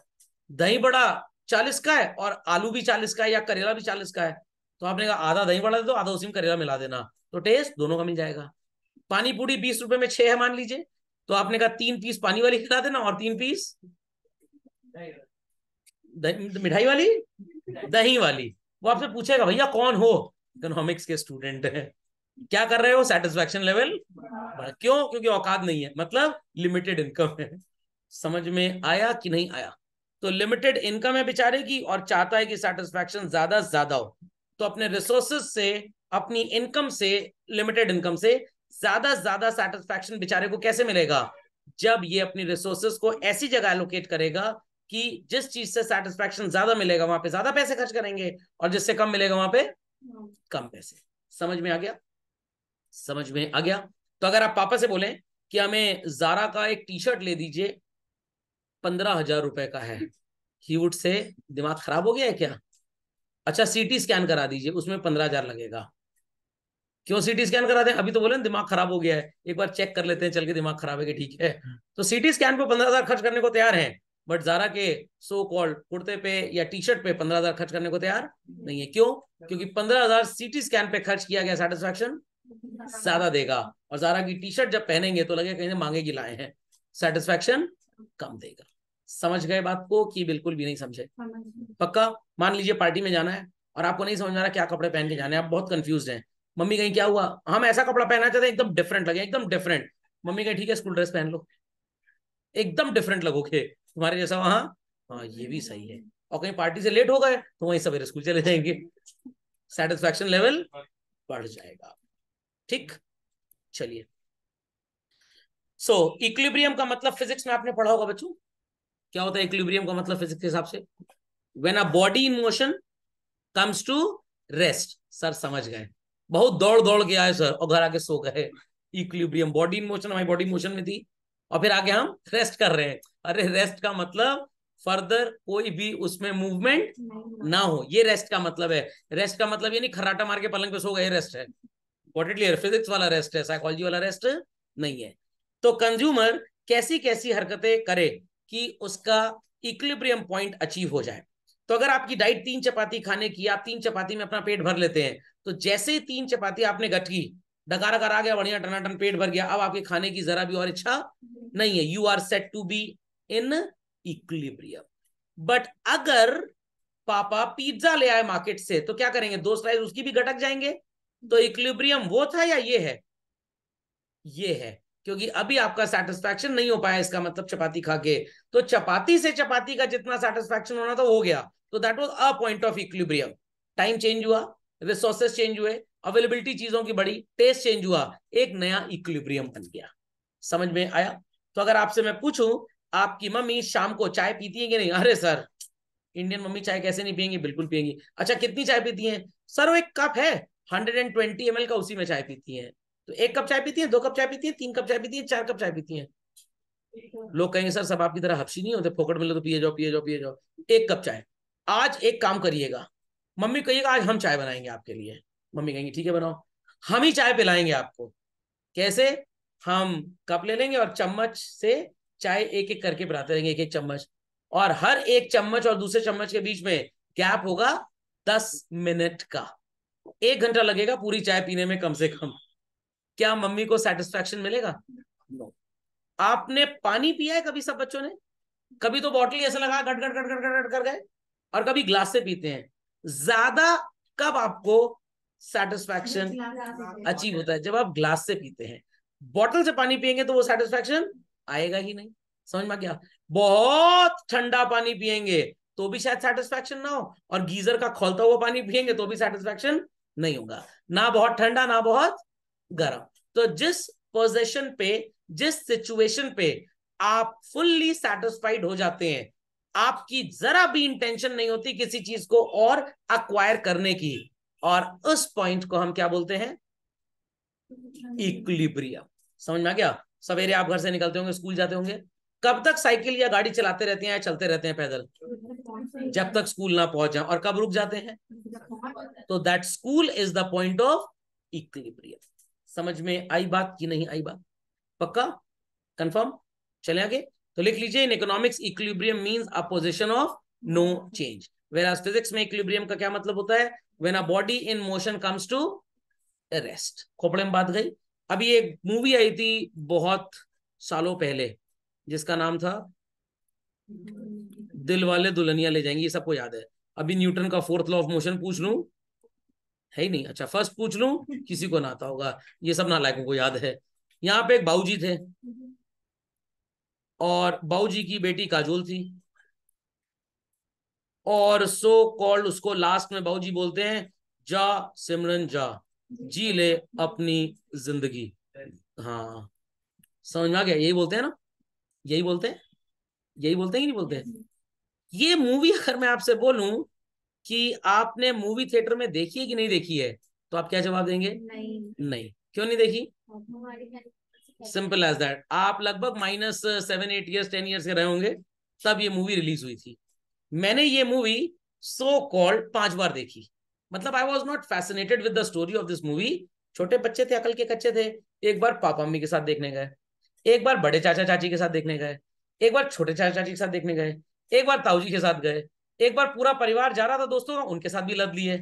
दही बड़ा 40 का है और आलू भी 40 का है या करेला भी 40 का है, तो आपने कहा आधा दही बड़ा दे दो, आधा उसी में करेला मिला देना, तो टेस्ट दोनों का मिल जाएगा। पानी पूरी 20 रुपए में 6 है मान लीजिए, तो आपने कहा 3 पीस पानी वाली खिला देना और 3 पीस मिठाई वाली, दही वाली। वो आपसे पूछेगा भैया कौन हो, इकोनॉमिक्स के स्टूडेंट है, क्या कर रहे हो, सेटिस्फैक्शन लेवल। क्यों? क्योंकि औकात नहीं है, मतलब लिमिटेड इनकम है। समझ में आया कि नहीं आया? तो लिमिटेड इनकम है बेचारे की और चाहता है कि सेटिस्फैक्शन ज्यादा से ज्यादा हो, तो अपने रिसोर्सेज से, अपनी इनकम से, लिमिटेड इनकम से ज्यादा सेटिस्फैक्शन बेचारे को कैसे मिलेगा? जब ये अपनी रिसोर्सेज को ऐसी जगह एलोकेट करेगा कि जिस चीज से सेटिस्फैक्शन ज्यादा मिलेगा वहां पे ज्यादा पैसे खर्च करेंगे और जिससे कम मिलेगा वहां पे कम पैसे। समझ में आ गया? समझ में आ गया? तो अगर आप पापा से बोलें कि हमें जारा का एक टी शर्ट ले दीजिए, 15,000 रुपए का है, ही वुड से दिमाग खराब हो गया है क्या? अच्छा सीटी स्कैन करा दीजिए, उसमें 15,000 लगेगा। क्यों सीटी स्कैन करा दें? अभी तो बोले दिमाग खराब हो गया है, एक बार चेक कर लेते हैं चल के, दिमाग खराब है कि ठीक है। तो सीटी स्कैन पे 15,000 खर्च करने को तैयार है, बट जारा के सो कॉल्ड कुर्ते पे या टी शर्ट पे 15,000 खर्च करने को तैयार नहीं है। क्यों? क्योंकि 15,000 सीटी स्कैन पे खर्च किया गया सेटिस्फैक्शन ज्यादा देगा, और जारा की टी शर्ट जब पहनेंगे तो लगे कहीं मांगे की लाए हैं, सेटिस्फैक्शन कम देगा। समझ गए बात को कि बिल्कुल भी नहीं समझे? पक्का? मान लीजिए पार्टी में जाना है और आपको नहीं समझ में आ रहा क्या कपड़े पहन के जाने हैं, आप बहुत कंफ्यूज हैं। मम्मी कहीं क्या हुआ, हम ऐसा कपड़ा पहनना चाहते हैं एकदम डिफरेंट लगे, एकदम डिफरेंट। मम्मी कहीं ठीक है स्कूल ड्रेस पहन लो, एकदम डिफरेंट लगोगे तुम्हारे जैसा वहां। हाँ ये भी सही है। और कहीं पार्टी से लेट हो गए तो वहीं सवेरे स्कूल चले जाएंगे, सेटिस्फैक्शन लेवल बढ़ जाएगा। ठीक, चलिए। सो इक्विलिब्रियम का मतलब फिजिक्स में आपने पढ़ा होगा बच्चों, क्या होता है इक्विलिब्रियम का मतलब फिजिक्स के हिसाब से? When a body in motion comes to rest. Sir समझ गए, बहुत दौड़ दौड़ के आए सर और घर आके सो गए। इक्विलिब्रियम, बॉडी इन मोशन, हमारी बॉडी मोशन में थी और फिर आगे हम रेस्ट कर रहे हैं। अरे रेस्ट का मतलब फर्दर कोई भी उसमें मूवमेंट ना हो, ये रेस्ट का मतलब है। रेस्ट का मतलब ये नहीं खर्राटा मार के पलंग पे सो गए रेस्ट है, व्हाट इट क्लियर, फिजिक्स वाला रेस्ट है, साइकोलॉजी वाला रेस्ट नहीं है। तो कंज्यूमर कैसी कैसी हरकतें करे कि उसका इक्विलिब्रियम पॉइंट अचीव हो जाए। तो अगर आपकी डाइट 3 चपाती खाने की, आप 3 चपाती में अपना पेट भर लेते हैं, तो जैसे ही 3 चपाती आपने गट की, डकार कर आ गया बढ़िया, टनाटन पेट भर गया, अब आपके खाने की जरा भी और इच्छा नहीं है, you are set to be in equilibrium. But अगर पापा पिज्जा ले आए मार्केट से, तो क्या करेंगे, 2 स्लाइस उसकी भी गटक जाएंगे। तो इक्विलिब्रियम वो था या ये है? ये है, क्योंकि अभी आपका सेटिस्फैक्शन नहीं हो पाया, इसका मतलब चपाती खा के। तो चपाती से चपाती का जितना सेटिस्फैक्शन होना था हो गया, तो that was a point of equilibrium. Time change हुआ, रिसोर्सेस चेंज हुए, अवेलेबिलिटी चीजों की बढ़ी, टेस्ट चेंज हुआ, एक नया इक्विलिब्रियम बन गया। समझ में आया? तो अगर आपसे मैं पूछूं आपकी मम्मी शाम को चाय पीती है कि नहीं? अरे सर इंडियन मम्मी चाय कैसे नहीं पियेंगी, बिल्कुल पियेंगी। अच्छा कितनी चाय पीती हैं? सर वो एक कप है 120 ml का, उसी में चाय पीती हैं। तो 1 कप चाय पीती है, 2 कप चाय पीती है, 3 कप चाय पीती है, 4 कप चाय पीती है? लोग कहेंगे सर सब आपकी तरह हफ्सी नहीं होते, फोकट मिले तो पिए जाओ पिए जाओ पिए जाओ। 1 कप चाय। आज एक काम करिएगा, मम्मी कहिएगा आज हम चाय बनाएंगे आपके लिए, मम्मी कहेंगी ठीक है बनाओ, हम ही चाय पिलाएंगे आपको। कैसे? हम कप ले लेंगे और चम्मच से चाय एक एक करके पिलाते रहेंगे, एक एक चम्मच, और हर एक चम्मच और दूसरे चम्मच के बीच में गैप होगा 10 मिनट का। 1 घंटा लगेगा पूरी चाय पीने में कम से कम। क्या मम्मी को सेटिस्फैक्शन मिलेगा? नो। आपने पानी पिया है कभी सब बच्चों ने? कभी तो बॉटल ऐसा लगा गट गट गट गट गट कर गए, और कभी ग्लास से पीते हैं। ज्यादा कब आपको सेटिस्फैक्शन अचीव होता है? जब आप ग्लास से पीते हैं। बॉटल से पानी पियेंगे तो वो सेटिस्फैक्शन आएगा ही नहीं। समझ में क्या? बहुत ठंडा पानी पियेंगे तो भी शायद सेटिस्फैक्शन ना हो, और गीजर का खौलता हुआ पानी पियेंगे तो भी सेटिस्फैक्शन नहीं होगा, ना बहुत ठंडा ना बहुत गर्म। तो जिस पोजीशन पे, जिस सिचुएशन पे आप फुल्ली सेटिस्फाइड हो जाते हैं, आपकी जरा भी इंटेंशन नहीं होती किसी चीज को और अक्वायर करने की, और उस पॉइंट को हम क्या बोलते हैं? इक्विलिब्रियम। समझ में आ गया? सवेरे आप घर से निकलते होंगे, स्कूल जाते होंगे, कब तक साइकिल या गाड़ी चलाते रहते हैं या चलते रहते हैं पैदल? जब तक स्कूल ना पहुंच जाए। और कब रुक जाते हैं? तो that school is the point of equilibrium. समझ में आई बात कि नहीं आई बात? पक्का? कंफर्म? चले आगे। तो लिख लीजिए, in economics equilibrium means a position of no change, whereas physics में इक्विलिब्रियम का क्या मतलब होता है? When a body in motion comes to rest. खोपड़े में बात गई। अभी एक मूवी आई थी बहुत सालों पहले जिसका नाम था दिल वाले दुल्हनिया ले जाएंगे, ये सबको याद है। अभी न्यूटन का फोर्थ लॉ ऑफ मोशन पूछ लूं, है ही नहीं। अच्छा फर्स्ट पूछ लूं, किसी को ना आता होगा, ये सब नालायकों को याद है। यहाँ पे एक बाबूजी थे और बाबूजी की बेटी काजोल थी, और सो कॉल्ड उसको लास्ट में बाबूजी बोलते हैं, जा सिमरन जा, जी ले अपनी जिंदगी। हाँ समझ में आ गया? यही बोलते हैं ना? यही बोलते हैं? यही बोलते हैं कि नहीं बोलते हैं? ये मूवी अगर मैं आपसे बोलूं कि आपने मूवी थिएटर में देखी है कि नहीं देखी है, तो आप क्या जवाब देंगे? नहीं। नहीं। क्यों नहीं देखी? Simple as that. आप लगभग -7 8 years 10 years के रहे होंगे तब ये मूवी रिलीज हुई थी। मैंने ये मूवी सो कॉल्ड 5 बार देखी। मतलब I was not fascinated with the story of this movie. छोटे बच्चे थे, अकल के कच्चे थे। एक बार पापा मम्मी के साथ देखने गए, एक बार बड़े चाचा चाची के साथ देखने गए, एक बार छोटे चाचा चाची के साथ देखने गए, एक बार ताऊ जी के साथ गए, एक बार पूरा परिवार जा रहा था दोस्तों का, उनके साथ भी लद लिए।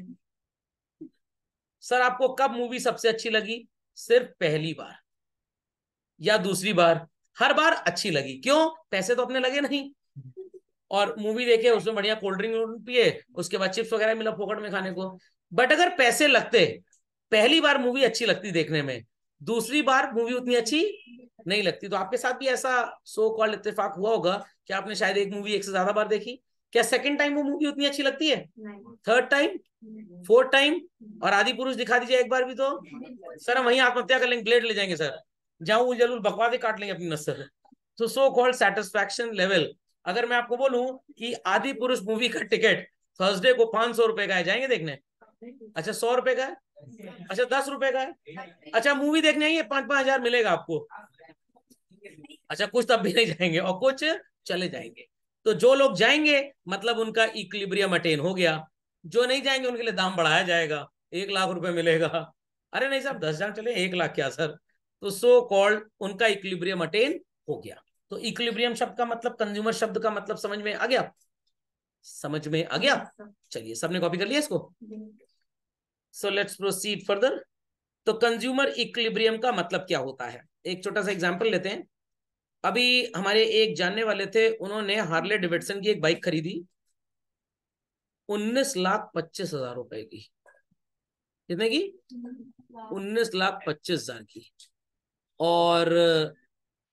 सर आपको कब मूवी सबसे अच्छी लगी? सिर्फ पहली बार या दूसरी बार। हर बार अच्छी लगी, क्यों? पैसे तो अपने लगे नहीं, और मूवी देखे, उसमें बढ़िया कोल्ड ड्रिंक पिए, उसके बाद चिप्स वगैरह मिला फोकट में खाने को। बट अगर पैसे लगते, पहली बार मूवी अच्छी लगती देखने में, दूसरी बार मूवी उतनी अच्छी नहीं लगती। तो आपके साथ भी ऐसा सो कॉल्ड इत्तेफाक हुआ होगा कि आपने शायद एक मूवी एक से ज्यादा बार देखी। क्या सेकंड टाइम वो मूवी उतनी अच्छी लगती है? Third time, fourth time? और आदि पुरुष दिखा दीजिए एक बार भी तो सर हम वहीं आत्महत्या कर लेंगे, ब्लेड ले जाएंगे सर, जाऊं जरूर बकवादे काट लेंगे अपनी नस्ल। तो सो कॉल्ड सेटिस्फैक्शन लेवल। अगर मैं आपको बोलूं कि आदि पुरुष मूवी का टिकट थर्सडे को 500 रुपए का है, जाएंगे देखने? अच्छा 100 रुपए का है? अच्छा 10 रुपए का है? अच्छा मूवी देखने आइए, 5 5 हजार मिलेगा आपको। अच्छा कुछ तब भी नहीं जाएंगे और कुछ चले जाएंगे। तो जो लोग जाएंगे मतलब उनका इक्विलिब्रियम अटेन हो गया, जो नहीं जाएंगे उनके लिए दाम बढ़ाया जाएगा, 1 लाख रुपए मिलेगा। अरे नहीं साहब 10 हजार चले, 1 लाख क्या सर? तो सो कॉल्ड उनका इक्विलिब्रियम अटेन हो गया। तो इक्विलिब्रियम शब्द का मतलब, कंज्यूमर शब्द का मतलब समझ में आ गया? समझ में आ गया? चलिए सबने कॉपी कर लिया इसको। So let's proceed further. तो कंज्यूमर इक्विलिब्रियम का मतलब क्या होता है, एक छोटा सा एग्जांपल लेते हैं। अभी हमारे एक जानने वाले थे, उन्होंने हार्ले डेविडसन की एक बाइक खरीदी 19,25,000 रुपए की। कितने की? 19,25,000 की। और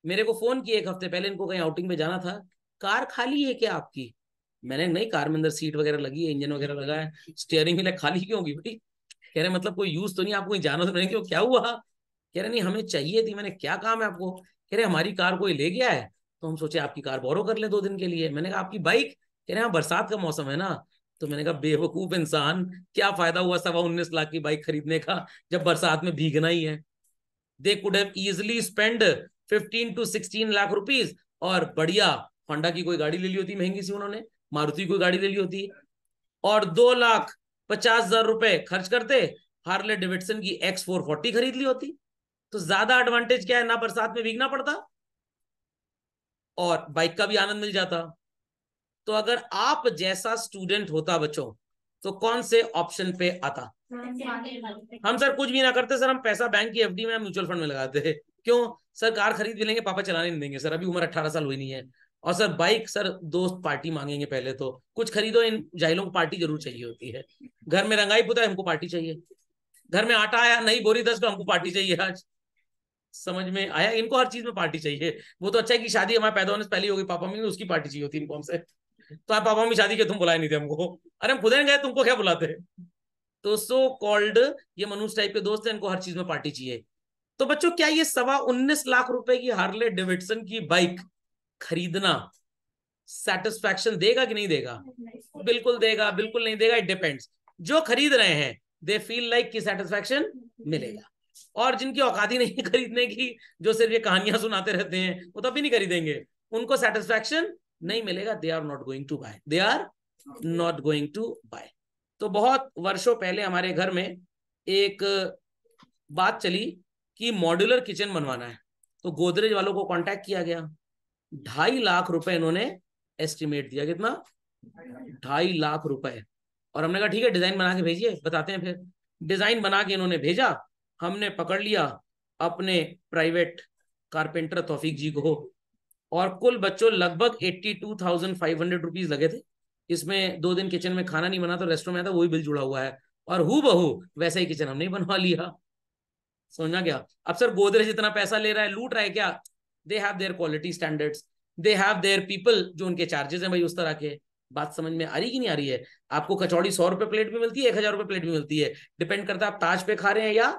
मेरे को फोन किए एक हफ्ते पहले, इनको कहीं आउटिंग में जाना था। कार खाली है क्या आपकी? मैंने नहीं, कार में अंदर सीट वगैरह लगी है, इंजन वगैरह लगा है, स्टीयरिंग व्हील खाली क्यों होगी भाई? कह रहे मतलब कोई यूज तो नहीं, आपको कहीं जाना तो नहीं? क्यों, क्या हुआ? कह रहे नहीं हमें चाहिए थी। मैंने क्या काम है आपको? कह रहे हमारी कार कोई ले गया है, तो हम सोचे आपकी कार बोरो कर ले 2 दिन के लिए। मैंने कहा आपकी बाइक? कह रहे हाँ बरसात का मौसम है ना। तो मैंने कहा बेवकूफ इंसान, क्या फायदा हुआ 19.25 लाख की बाइक खरीदने का जब बरसात में भीगना ही है। They could have easily spend 15 to 16 lakh rupees, और बढ़िया होंडा की कोई गाड़ी ले ली होती महंगी सी, उन्होंने मारुति कोई गाड़ी ले ली होती, और 2,50,000 रुपए खर्च करते, हार्ले डेविडसन की X440 खरीद ली होती। तो ज्यादा एडवांटेज क्या है? ना बरसात में भीगना पड़ता और बाइक का भी आनंद मिल जाता। तो अगर आप जैसा स्टूडेंट होता बच्चों, तो कौन से ऑप्शन पे आता? हम सर कुछ भी ना करते सर, हम पैसा बैंक की एफडी में, म्यूचुअल फंड में लगाते। क्यों सर? कार खरीद भी लेंगे, पापा चलाने नहीं देंगे सर, अभी उम्र 18 साल हुई नहीं है। और सर बाइक, सर दोस्त पार्टी मांगेंगे पहले तो, कुछ खरीदो, इन जाहिलों को पार्टी जरूर चाहिए होती है। घर में रंगाई पुता है, हमको पार्टी चाहिए। घर में आटा आया नहीं, बोरी 10 का, हमको पार्टी चाहिए आज। समझ में आया? इनको हर चीज में पार्टी चाहिए। वो तो अच्छा है कि शादी हमारे पैदा होने से पहले ही होगी, पापा मम्मी उसकी पार्टी चाहिए होती इनको हमसे। तो आप पापा मम्मी शादी के तुम बुलाए नहीं थे हमको, अरे हम खुद ही गए, तुमको क्या बुलाते? तो सो कॉल्ड ये मनुष्य टाइप के दोस्त हैं, इनको हर चीज में पार्टी चाहिए। तो बच्चों क्या ये 19.25 लाख की हार्ले डेविडसन की बाइक खरीदना सेटिस्फैक्शन देगा कि नहीं देगा? बिल्कुल देगा, बिल्कुल नहीं देगा, इट डिपेंड्स। जो खरीद रहे हैं दे फील लाइक कि सेटिस्फैक्शन मिलेगा, और जिनकी औकात ही नहीं खरीदने की, जो सिर्फ ये कहानियां सुनाते रहते हैं, वो तभी नहीं खरीदेंगे। उनको सेटिस्फैक्शन नहीं मिलेगा, they are not going to buy, they are not going to buy. तो बहुत वर्षों पहले हमारे घर में एक बात चली कि मॉड्यूलर किचन बनवाना है, तो गोदरेज वालों को कांटेक्ट किया गया। 2.5 लाख रुपए इन्होंने एस्टिमेट दिया। कितना? 2.5 लाख रुपए। और हमने कहा ठीक है, डिजाइन बना के भेजिए, बताते हैं। फिर डिजाइन बना के इन्होंने भेजा, हमने पकड़ लिया अपने प्राइवेट कारपेंटर तौफीक जी को, और कुल बच्चों लगभग 82,500 रुपीज लगे थे। इसमें 2 दिन किचन में खाना नहीं बना, तो रेस्टोरेंट में था, वही बिल जुड़ा हुआ है। और हु बहू वैसा ही किचन हमने बनवा लिया। समझना क्या? अब सर गोदरेज इतना पैसा ले रहा है, लूट रहा है क्या? They have their quality standards, they have their people, जो उनके चार्जेस हैं भाई उस तरह के। बात समझ में आ रही कि नहीं आ रही है? आपको कचौड़ी 100 रुपए प्लेट भी मिलती है, 1,000 रुपए प्लेट भी मिलती है, डिपेंड करता है आप ताज पे खा रहे हैं या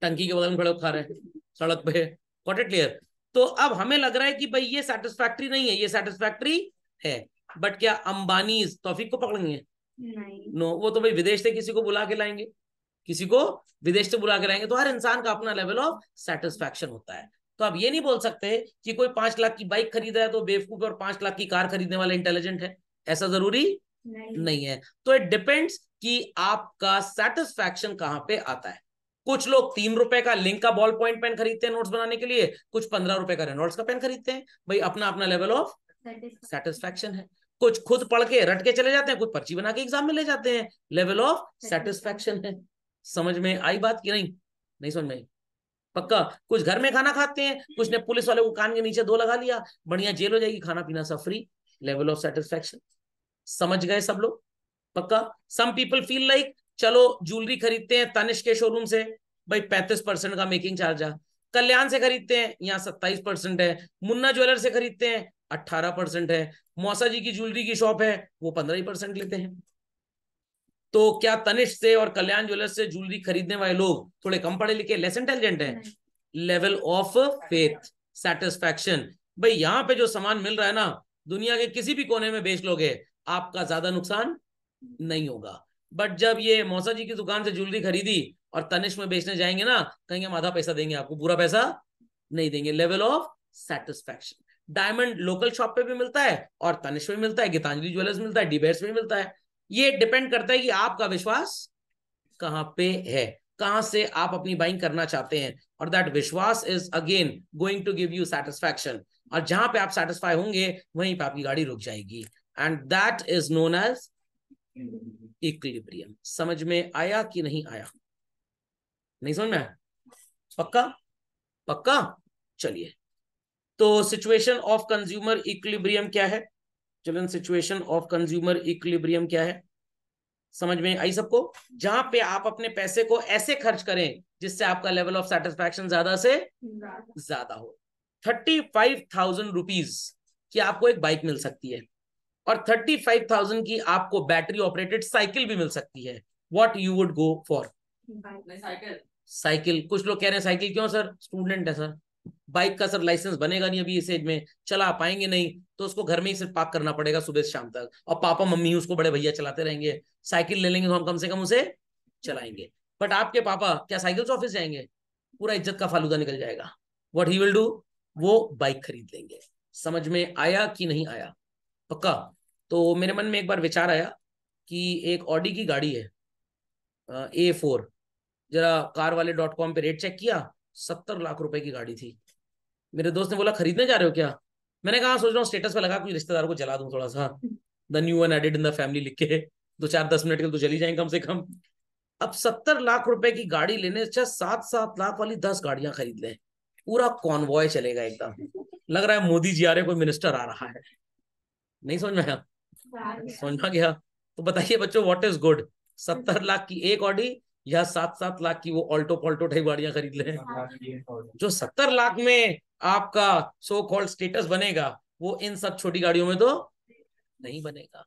टंकी के बगल में खड़े खा रहे हैं सड़क पे। Got it clear? तो अब हमें लग रहा है कि भाई ये सेटिस्फैक्ट्री नहीं है, ये सेटिस्फैक्ट्री है। बट क्या अंबानी तौफीक को पकड़ेंगे? नो, वो तो भाई विदेश से किसी को बुला के लाएंगे, किसी को विदेश से बुला के लाएंगे। तो हर इंसान का अपना लेवल ऑफ सेटिस्फैक्शन होता है। तो आप ये नहीं बोल सकते कि कोई 5 लाख की बाइक खरीद रहा है तो बेवकूफ है, और 5 लाख की कार खरीदने वाला इंटेलिजेंट है, ऐसा जरूरी नहीं है। तो इट डिपेंड्स कि आपका सेटिस्फैक्शन कहां पे आता है। कुछ लोग 3 रुपए का लिंक का बॉल पॉइंट पेन खरीदते हैं नोट्स बनाने के लिए, कुछ 15 रुपए का रेनॉल्ड्स का पेन खरीदते हैं। भाई अपना अपना लेवल ऑफ सेटिस्फैक्शन है। कुछ खुद पढ़ के रट के चले जाते हैं, कुछ पर्ची बना के एग्जाम में ले जाते हैं, लेवल ऑफ सेटिस्फैक्शन है। समझ में आई बात की नहीं? नहीं समझ में आई? पक्का? कुछ घर में खाना खाते हैं, कुछ ने पुलिस वाले को कान के नीचे 2 लगा लिया, बढ़िया जेल हो जाएगी, खाना पीना सब फ्री, लेवल ऑफ सेटिस्फैक्शन। समझ गए सब लोग? पक्का? सम पीपल फील लाइक चलो ज्वेलरी खरीदते हैं तनिष्क के शोरूम से, भाई 35% का मेकिंग चार्ज है। कल्याण से खरीदते हैं, यहाँ 27% है। मुन्ना ज्वेलर से खरीदते हैं, 18% है। मौसा जी की ज्वेलरी की शॉप है, वो 15% लेते हैं। तो क्या तनिष्क से और कल्याण ज्वेलर्स से ज्वेलरी खरीदने वाले लोग थोड़े कम पढ़े लिखे, लेस इंटेलिजेंट हैं? Level of faith, satisfaction. भाई यहाँ पे जो सामान मिल रहा है ना, दुनिया के किसी भी कोने में बेच लोगे, आपका ज्यादा नुकसान नहीं होगा। बट जब ये मौसा जी की दुकान से ज्वेलरी खरीदी और तनिष्क में बेचने जाएंगे ना, कहेंगे हम आधा पैसा देंगे आपको, पूरा पैसा नहीं देंगे। Level of satisfaction. Diamond local shop पे भी मिलता है, और तनिष्क में मिलता है, गीतांजलि ज्वेलर्स मिलता है, डीबेट्स में मिलता है। ये डिपेंड करता है कि आपका विश्वास कहां पे है, कहां से आप अपनी बाइंग करना चाहते हैं। और दैट विश्वास is again going to give you satisfaction. और जहां पे आप सेटिस्फाई होंगे, वहीं पे आपकी गाड़ी रुक जाएगी, and that is known as equilibrium. समझ में आया कि नहीं आया? नहीं समझ में आया? पक्का? पक्का? चलिए, तो सिचुएशन ऑफ कंज्यूमर इक्विलिब्रियम क्या है? Children, situation of consumer equilibrium क्या है? समझ में आई सबको? जहां पे आप अपने पैसे को ऐसे खर्च करें जिससे आपका लेवल ऑफ सेटिस्फैक्शन ज्यादा से ज्यादा हो। 35,000 रुपीज की आपको एक बाइक मिल सकती है, और 35,000 की आपको बैटरी ऑपरेटेड साइकिल भी मिल सकती है। What you would go for? Cycle. Cycle. कुछ लोग कह रहे हैं साइकिल क्यों सर, स्टूडेंट है सर, बाइक का सर लाइसेंस बनेगा नहीं अभी इस एज में, चला पाएंगे नहीं, तो उसको घर में ही सिर्फ पार्क करना पड़ेगा सुबह से शाम तक, और पापा मम्मी उसको बड़े भैया चलाते रहेंगे। साइकिल ले लेंगे तो हम कम से कम उसे चलाएंगे। बट आपके पापा क्या साइकिल से ऑफिस जाएंगे? पूरा इज्जत का फालूदा निकल जाएगा। What he will do? वो बाइक खरीद लेंगे। समझ में आया कि नहीं आया? पक्का? तो मेरे मन में एक बार विचार आया कि एक ऑडी की गाड़ी है, A4, जरा कार वाले .com पे रेट चेक किया, 70 लाख रुपए की गाड़ी थी। मेरे दोस्त ने बोला खरीदने जा रहे हो क्या? मैंने कहा सोच रहा हूँ स्टेटस पे लगा, कुछ रिश्तेदारों को जला दूं थोड़ा सा, the new one added in the family लिख के, 2-4-10 मिनट के लिए तो चली जाएंगे कम से कम। अब 70 लाख रुपए की गाड़ी लेने से 7-7 लाख वाली 10 गाड़ियां खरीद लें, पूरा कॉन्वॉय चलेगा एकदम। लग रहा है मोदी जी आ रहे, कोई मिनिस्टर आ रहा है। नहीं समझ में आया? समझ में गया? तो बताइए बच्चों, व्हाट इज गुड? 70 लाख की एक ऑडी, या 7-7 लाख की वो ऑल्टो पॉल्टो टाइप गाड़ियां खरीद लें? जो 70 लाख में आपका सो कॉल्ड स्टेटस बनेगा, वो इन सब छोटी गाड़ियों में तो नहीं बनेगा।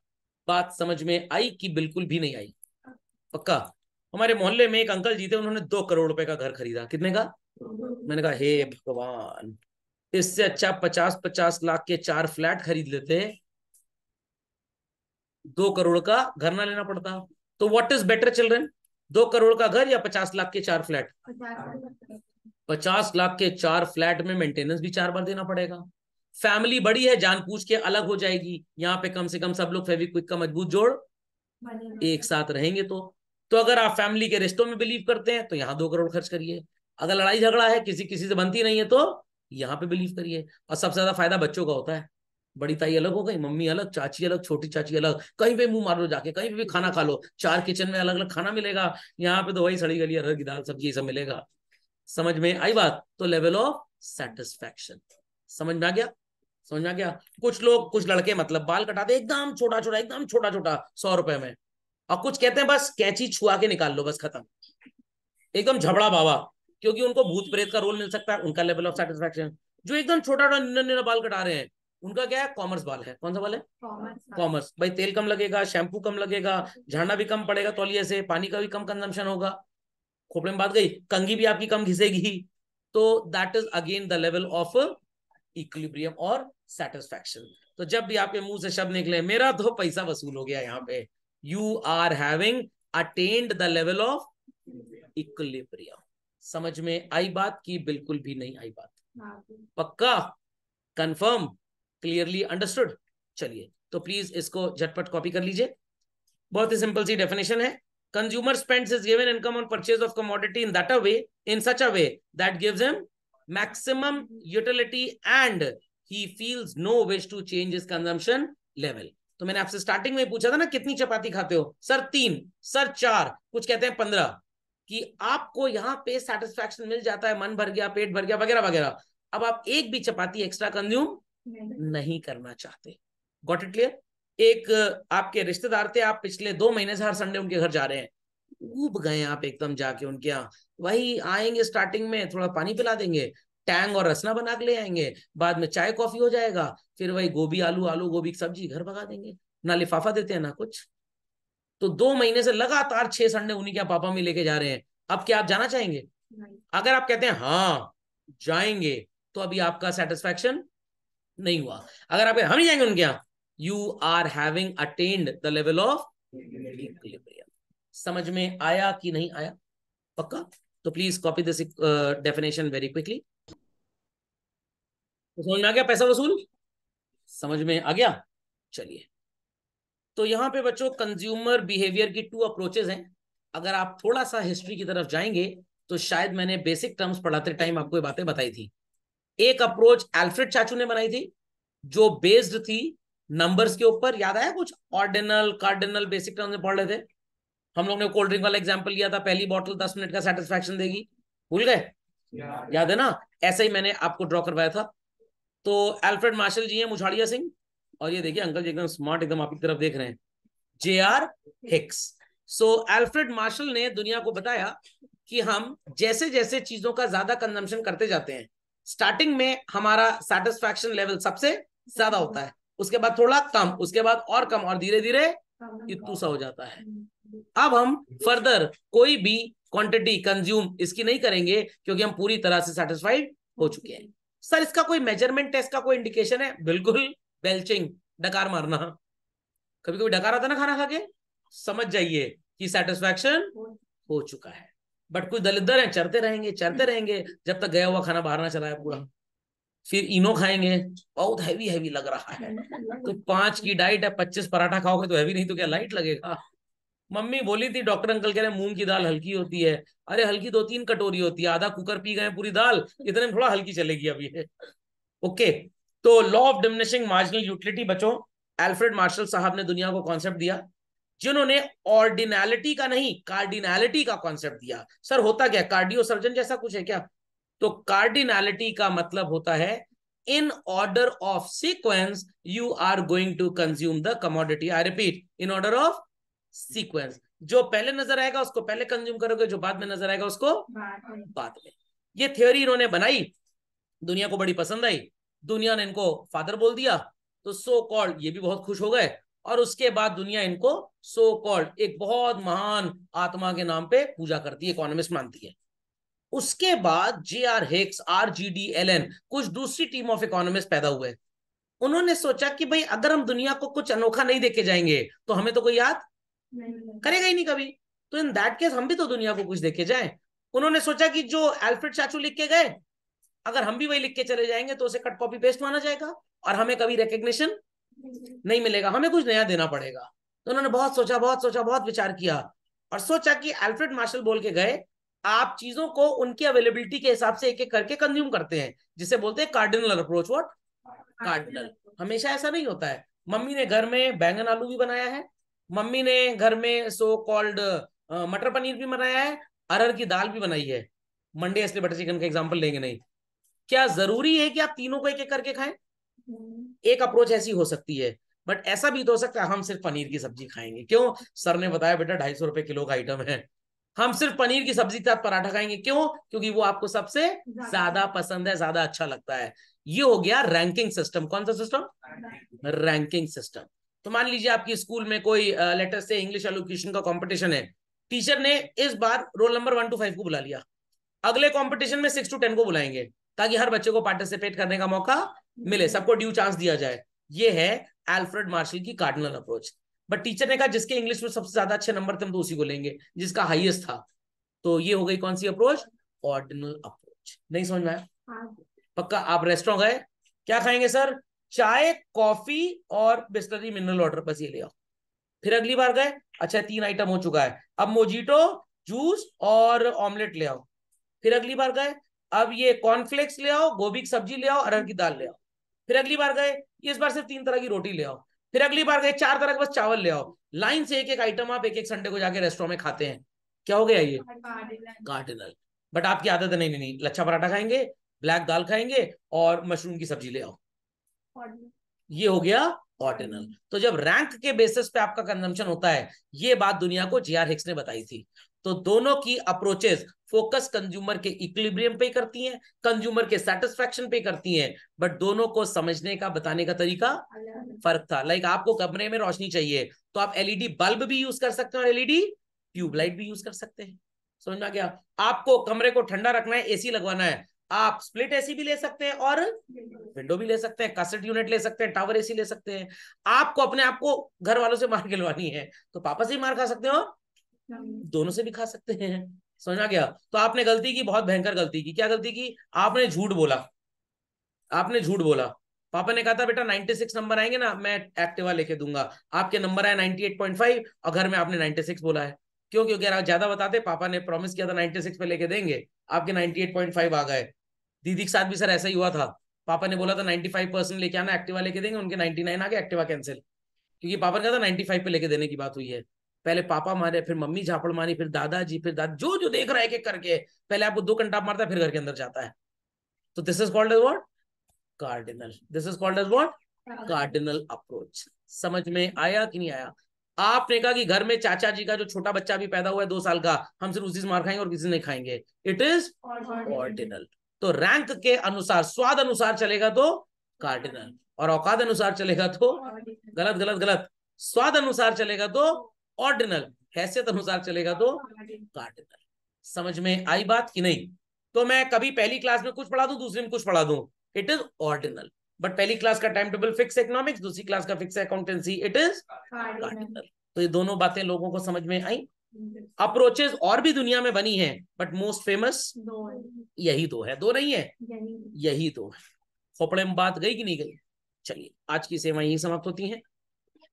बात समझ में आई कि बिल्कुल भी नहीं आई? पक्का? हमारे मोहल्ले में एक अंकल जी थे, उन्होंने 2 करोड़ रुपए का घर खरीदा। कितने का? मैंने कहा हे भगवान, इससे अच्छा 50-50 लाख के 4 फ्लैट खरीद लेते, 2 करोड़ का घर ना लेना पड़ता। तो what is better children, 2 crore का घर या 50 लाख के 4 फ्लैट? 50 लाख के 4 फ्लैट में मेंटेनेंस भी 4 बार देना पड़ेगा, फैमिली बड़ी है, जानबूझ के अलग हो जाएगी, यहाँ पे कम से कम सब लोग फेविक्विक का मजबूत जोड़ एक साथ रहेंगे। तो अगर आप फैमिली के रिश्तों में बिलीव करते हैं तो यहाँ 2 करोड़ खर्च करिए। अगर लड़ाई झगड़ा है, किसी किसी से बनती नहीं है, तो यहाँ पे बिलीव करिए। और सबसे ज्यादा फायदा बच्चों का होता है। बड़ी ताई अलग हो गई, मम्मी अलग, चाची अलग, छोटी चाची अलग, कहीं पे मुंह मार लो जाके, कहीं पे भी खाना खा लो, 4 किचन में अलग अलग खाना मिलेगा। यहाँ पे तो वही सड़ी गली अरहर की दाल सब्जी सब मिलेगा। समझ में आई बात? तो लेवल ऑफ सेटिस्फैक्शन समझ में आ गया? समझ में आ गया? कुछ लोग, कुछ लड़के मतलब बाल कटाते एकदम छोटा छोटा, एकदम छोटा छोटा, 100 रुपए में। और कुछ कहते हैं बस कैंची छुआ के निकाल लो, बस खत्म, एकदम झबड़ा बाबा। क्योंकि उनको भूत प्रेत का रोल मिल सकता है, उनका लेवल ऑफ सेटिस्फैक्शन। जो एकदम छोटा छोटा निन्ना निन्ना बाल कटा रहे हैं, उनका क्या है? कॉमर्स बाल है। कौन सा बाल है? कॉमर्स। भाई तेल कम लगेगा, शैम्पू कम लगेगा, झाड़ना भी कम पड़ेगा तौलिए से, पानी का भी कम कंजम्पशन होगा। खोपड़े में बात गई, कंघी भी आपकी कम घिसेगी। तो that is again the level of equilibrium और सेटिस्फैक्शन। तो जब भी आपके मुंह से शब्द निकले मेरा तो पैसा वसूल हो गया, यहाँ पे you are having attained the level of equilibrium. समझ में आई बात की बिल्कुल भी नहीं आई बात? पक्का? कंफर्म? Clearly understood? चलिए तो प्लीज इसको झटपट कॉपी कर लीजिए। बहुत ही सिंपल सी डेफिनेशन है। Consumer spends his given income on purchase of commodity in that a way, in such a way that gives him maximum utility and he feels no wish to change his consumption level. तो मैंने आपसे starting में पूछा था ना कितनी चपाती खाते हो? सर 3, सर 4, कुछ कहते हैं 15, कि आपको यहाँ पे सेटिस्फैक्शन मिल जाता है, मन भर गया, पेट भर गया, वगैरह वगैरह। अब आप एक भी चपाती एक्स्ट्रा कंज्यूम नहीं करना चाहते। Got it clear? एक आपके रिश्तेदार थे, आप पिछले 2 महीने से हर संडे उनके घर जा रहे हैं, ऊब गए आप एकदम जाके उनके यहाँ। वही आएंगे, स्टार्टिंग में थोड़ा पानी पिला देंगे, टैंग और रसना बना के ले आएंगे, बाद में चाय कॉफी हो जाएगा, फिर वही गोभी आलू, आलू गोभी की सब्जी घर भगा देंगे, ना लिफाफा देते हैं ना कुछ। तो 2 महीने से लगातार 6 संडे उन्हीं के पापा में लेके जा रहे हैं। अब क्या आप जाना चाहेंगे? अगर आप कहते हैं हाँ जाएंगे, तो अभी आपका सेटिस्फैक्शन नहीं हुआ। अगर आप हम नहीं जाएंगे उनके यहाँ, you are having attained the level of equilibrium. समझ में आया कि नहीं आया? पक्का? तो please copy this definition very quickly. तो समझ में आ गया पैसा वसूल? समझ में आ गया? चलिए तो यहाँ पे बच्चों कंज्यूमर बिहेवियर की 2 अप्रोचेस हैं। अगर आप थोड़ा सा हिस्ट्री की तरफ जाएंगे तो शायद मैंने बेसिक टर्म्स पढ़ाते टाइम आपको ये बातें बताई थी। एक अप्रोच एल्फ्रेड चाचू ने बनाई थी, जो बेस्ड थी नंबर्स के ऊपर। याद आया कुछ? ऑर्डिनल, कार्डिनल, बेसिक टर्म्स में पढ़ रहे थे हम लोग ने। कोल्ड ड्रिंक वाला एग्जांपल लिया था, पहली बॉटल 10 मिनट का सेटिस्फैक्शन देगी, भूल गए? याद है ना? ऐसा ही मैंने आपको ड्रॉ करवाया था। तो एल्फ्रेड मार्शल जी हैं, मुछाड़िया सिंह, और ये देखिए अंकल जी एकदम स्मार्ट, एकदम आपकी तरफ देख रहे हैं, J.R. हिक्स। सो एल्फ्रेड मार्शल ने दुनिया को बताया कि हम जैसे जैसे चीजों का ज्यादा कंजम्पशन करते जाते हैं, स्टार्टिंग में हमारा सेटिस्फैक्शन लेवल सबसे ज्यादा होता है, उसके बाद थोड़ा कम, उसके बाद और कम, और धीरे धीरे इतू सा हो जाता है। अब हम फर्दर कोई भी क्वांटिटी कंज्यूम इसकी नहीं करेंगे, क्योंकि हम पूरी तरह से सेटिस्फाइड हो चुके हैं। सर इसका कोई मेजरमेंट टेस्ट का कोई इंडिकेशन है? बिल्कुल, बेल्चिंग, डकार मारना। कभी कभी डकार आता ना खाना खा के, समझ जाइए कि सेटिस्फैक्शन हो चुका है। बट कुछ दलिद्र हैं, चरते रहेंगे चरते रहेंगे जब तक गया हुआ खाना बाहर ना चला है पूरा। फिर इनो खाएंगे, बहुत हैवी हैवी लग रहा है, तो 5 की डाइट है, 25 पराठा खाओगे तो हैवी नहीं तो क्या लाइट लगेगा? मम्मी बोली थी, डॉक्टर अंकल कह रहे मूंग की दाल हल्की होती है। अरे हल्की 2-3 कटोरी होती है, आधा कुकर पी गए पूरी दाल, इतने में थोड़ा हल्की चलेगी अभी है। ओके, तो law of diminishing marginal utility बच्चों, एल्फ्रेड मार्शल साहब ने दुनिया को कॉन्सेप्ट दिया, जिन्होंने ऑर्डिनैलिटी का नहीं कार्डिनैलिटी का कॉन्सेप्ट दिया। सर होता क्या? कार्डियो सर्जन जैसा कुछ है क्या? तो कार्डिनैलिटी का मतलब होता है in order of sequence you are going to consume the commodity. I repeat, in order of sequence. जो पहले नजर आएगा उसको पहले कंज्यूम करोगे, जो बाद में नजर आएगा उसको बाद में। ये थ्योरी इन्होंने बनाई, दुनिया को बड़ी पसंद आई, दुनिया ने इनको फादर बोल दिया, तो सो कॉल्ड ये भी बहुत खुश हो गए, और उसके बाद दुनिया इनको सो कॉल्ड एक बहुत महान आत्मा के नाम पे पूजा करती है, इकोनॉमिस्ट मानती है। उसके बाद J.R. Hicks, R.G.D. एलन, कुछ दूसरी टीम ऑफ इकोनॉमिस्ट पैदा हुए। उन्होंने सोचा कि भाई अगर हम दुनिया को कुछ अनोखा नहीं देके जाएंगे तो हमें तो कोई याद करेगा ही नहीं कभी, तो इन दैट केस हम भी तो दुनिया को कुछ देके जाएं। उन्होंने सोचा कि जो एल्फ्रेड चाचू लिख के गए अगर हम भी वही लिख के चले जाएंगे तो उसे कट कॉपी पेस्ट माना जाएगा और हमें कभी रिकग्निशन नहीं मिलेगा, हमें कुछ नया देना पड़ेगा। तो उन्होंने बहुत सोचा, बहुत सोचा, बहुत विचार किया और सोचा कि अल्फ्रेड मार्शल बोल के गए, आप चीजों को उनकी अवेलेबिलिटी के हिसाब से एक एक करके कंज्यूम करते हैं, जिसे बोलते हैं कार्डिनल अप्रोच। व्हाट? कार्डिनल। हमेशा ऐसा नहीं होता है। मम्मी ने घर में बैंगन आलू भी बनाया है, मम्मी ने घर में सो कॉल्ड मटर पनीर भी बनाया है, अरहर की दाल भी बनाई है। मंडे इसलिए बटर चिकन का एग्जांपल लेंगे नहीं। क्या जरूरी है कि आप तीनों को एक एक करके खाएं? एक अप्रोच ऐसी हो सकती है, बट ऐसा भी तो हो सकता है हम सिर्फ पनीर की सब्जी खाएंगे। क्यों? सर ने बताया बेटा 250 रुपए किलो का आइटम है, हम सिर्फ पनीर की सब्जी के साथ पराठा खाएंगे। क्यों? क्योंकि वो आपको सबसे ज्यादा पसंद है, ज्यादा अच्छा लगता है। ये हो गया रैंकिंग सिस्टम। कौन सा सिस्टम? Ranking system. तो मान लीजिए आपकी स्कूल में कोई लेटर से इंग्लिश एलोकेशन का कंपटीशन है, टीचर ने इस बार रोल नंबर 1 to 5 को बुला लिया, अगले कंपटीशन में 6 to 10 को बुलाएंगे, ताकि हर बच्चे को पार्टिसिपेट करने का मौका मिले, सबको ड्यू चांस दिया जाए। ये है अल्फ्रेड मार्शल की कार्डिनल अप्रोच। बट टीचर ने कहा जिसके इंग्लिश में सबसे ज्यादा अच्छे नंबर थे हम तो उसी को लेंगे, जिसका हाईएस्ट था। तो ये हो गई कौन सी अप्रोच? Ordinal approach. नहीं समझ में आया? पक्का? आप रेस्टोरेंट गए, क्या खाएंगे सर? चाय, कॉफी और बिस्लरी मिनरल वाटर, बस ये ले आओ। फिर अगली बार गए, अच्छा 3 आइटम हो चुका है, अब मोजीटो, जूस और ऑमलेट ले आओ। फिर अगली बार गए, अब ये कॉर्नफ्लेक्स ले आओ, गोभी की सब्जी ले आओ, अरहर की दाल ले आओ। फिर अगली बार गए, इस बार सिर्फ 3 तरह की रोटी ले आओ। फिर अगली बार गए 4 तरह के बस चावल ले आओ। लाइन से एक एक आइटम आप एक एक संडे को जाके रेस्टोरेंट में खाते हैं। क्या हो गया ये? कार्डिनल। बट आपकी आदत है नहीं नहीं नहीं, लच्छा पराठा खाएंगे, ब्लैक दाल खाएंगे और मशरूम की सब्जी ले आओ। ये हो गया ऑर्डिनल। तो जब रैंक के बेसिस पे आपका कंजम्पशन होता है, ये बात दुनिया को जे आर हिक्स ने बताई थी। तो दोनों की अप्रोचेस फोकस कंज्यूमर के इक्विलिब्रियम पे करती हैं, कंज्यूमर के सेटिस्फैक्शन पे करती हैं, बट दोनों को समझने का, बताने का तरीका फर्क था। लाइक आपको कमरे में रोशनी चाहिए तो आप एलईडी बल्ब भी यूज कर सकते हैं और एलईडी ट्यूबलाइट भी यूज कर सकते हैं। समझ में आ गया? आपको कमरे को ठंडा रखना है, एसी लगवाना है, आप स्प्लिट एसी भी ले सकते हैं और विंडो भी ले सकते हैं, कासेट यूनिट ले सकते हैं, टावर एसी ले सकते हैं। आपको अपने आप को घर वालों से मार खिलवानी है तो पापा से ही मार खा सकते हो, दोनों से भी खा सकते हैं। समझ आ गया? तो आपने गलती की, बहुत भयंकर गलती की। क्या गलती की? आपने झूठ बोला। आपने झूठ बोला। पापा ने कहा था बेटा 96 नंबर आएंगे ना मैं एक्टिवा लेके दूंगा, आपके नंबर आए 98.5 और घर में आपने 96 बोला है। क्यों? क्योंकि अगर ज्यादा बताते, पापा ने प्रॉमिस किया था 96 पे लेके देंगे, आपके 98.5 आ गए। दीदी के साथ भी सर ऐसा ही हुआ था, पापा ने बोला था 95% लेके आना, एक्टिवा लेके देंगे, उनके 99 आ गए, एक्टिवा कैंसिल। क्योंकि पापा ने कहा था 95 पे लेके देने की बात हुई है। पहले पापा मारे, फिर मम्मी झापड़ मारी, फिर दादाजी, फिर दादा, जो जो देख रहा है एक एक करके, पहले आपको 2 घंटा मारता है फिर घर के अंदर जाता है। तो this is called as what? Cardinal. This is called as what? Cardinal approach. समझ में आया कि नहीं आया? आपने कहा कि घर में चाचा जी का जो छोटा बच्चा भी पैदा हुआ है 2 साल का, हम सिर्फ उसी से मार खाएंगे और किसी नहीं खाएंगे। It is ordinal. तो रैंक के अनुसार, स्वाद अनुसार चलेगा तो कार्डिनल, और औकात अनुसार चलेगा तो गलत गलत गलत, स्वाद अनुसार चलेगा तो ऑर्डिनल, हैसियत अनुसार चलेगा तो कार्डिनल। समझ में आई बात कि नहीं? तो मैं कभी पहली क्लास में कुछ पढ़ा दूं, दूसरी में कुछ पढ़ा दूं, इट इज ऑर्डिनल। बट पहली क्लास का टाइम टेबल फिक्स इकोनॉमिक्स, दूसरी क्लास का fix accountancy, it is cardinal. तो ये दोनों बातें लोगों को समझ में आई। अप्रोचेस और भी दुनिया में बनी हैं, बट मोस्ट फेमस यही दो है। दो नहीं है, यही दो है। खोपड़े में बात गई कि नहीं गई? चलिए आज की सेवा यही समाप्त होती है।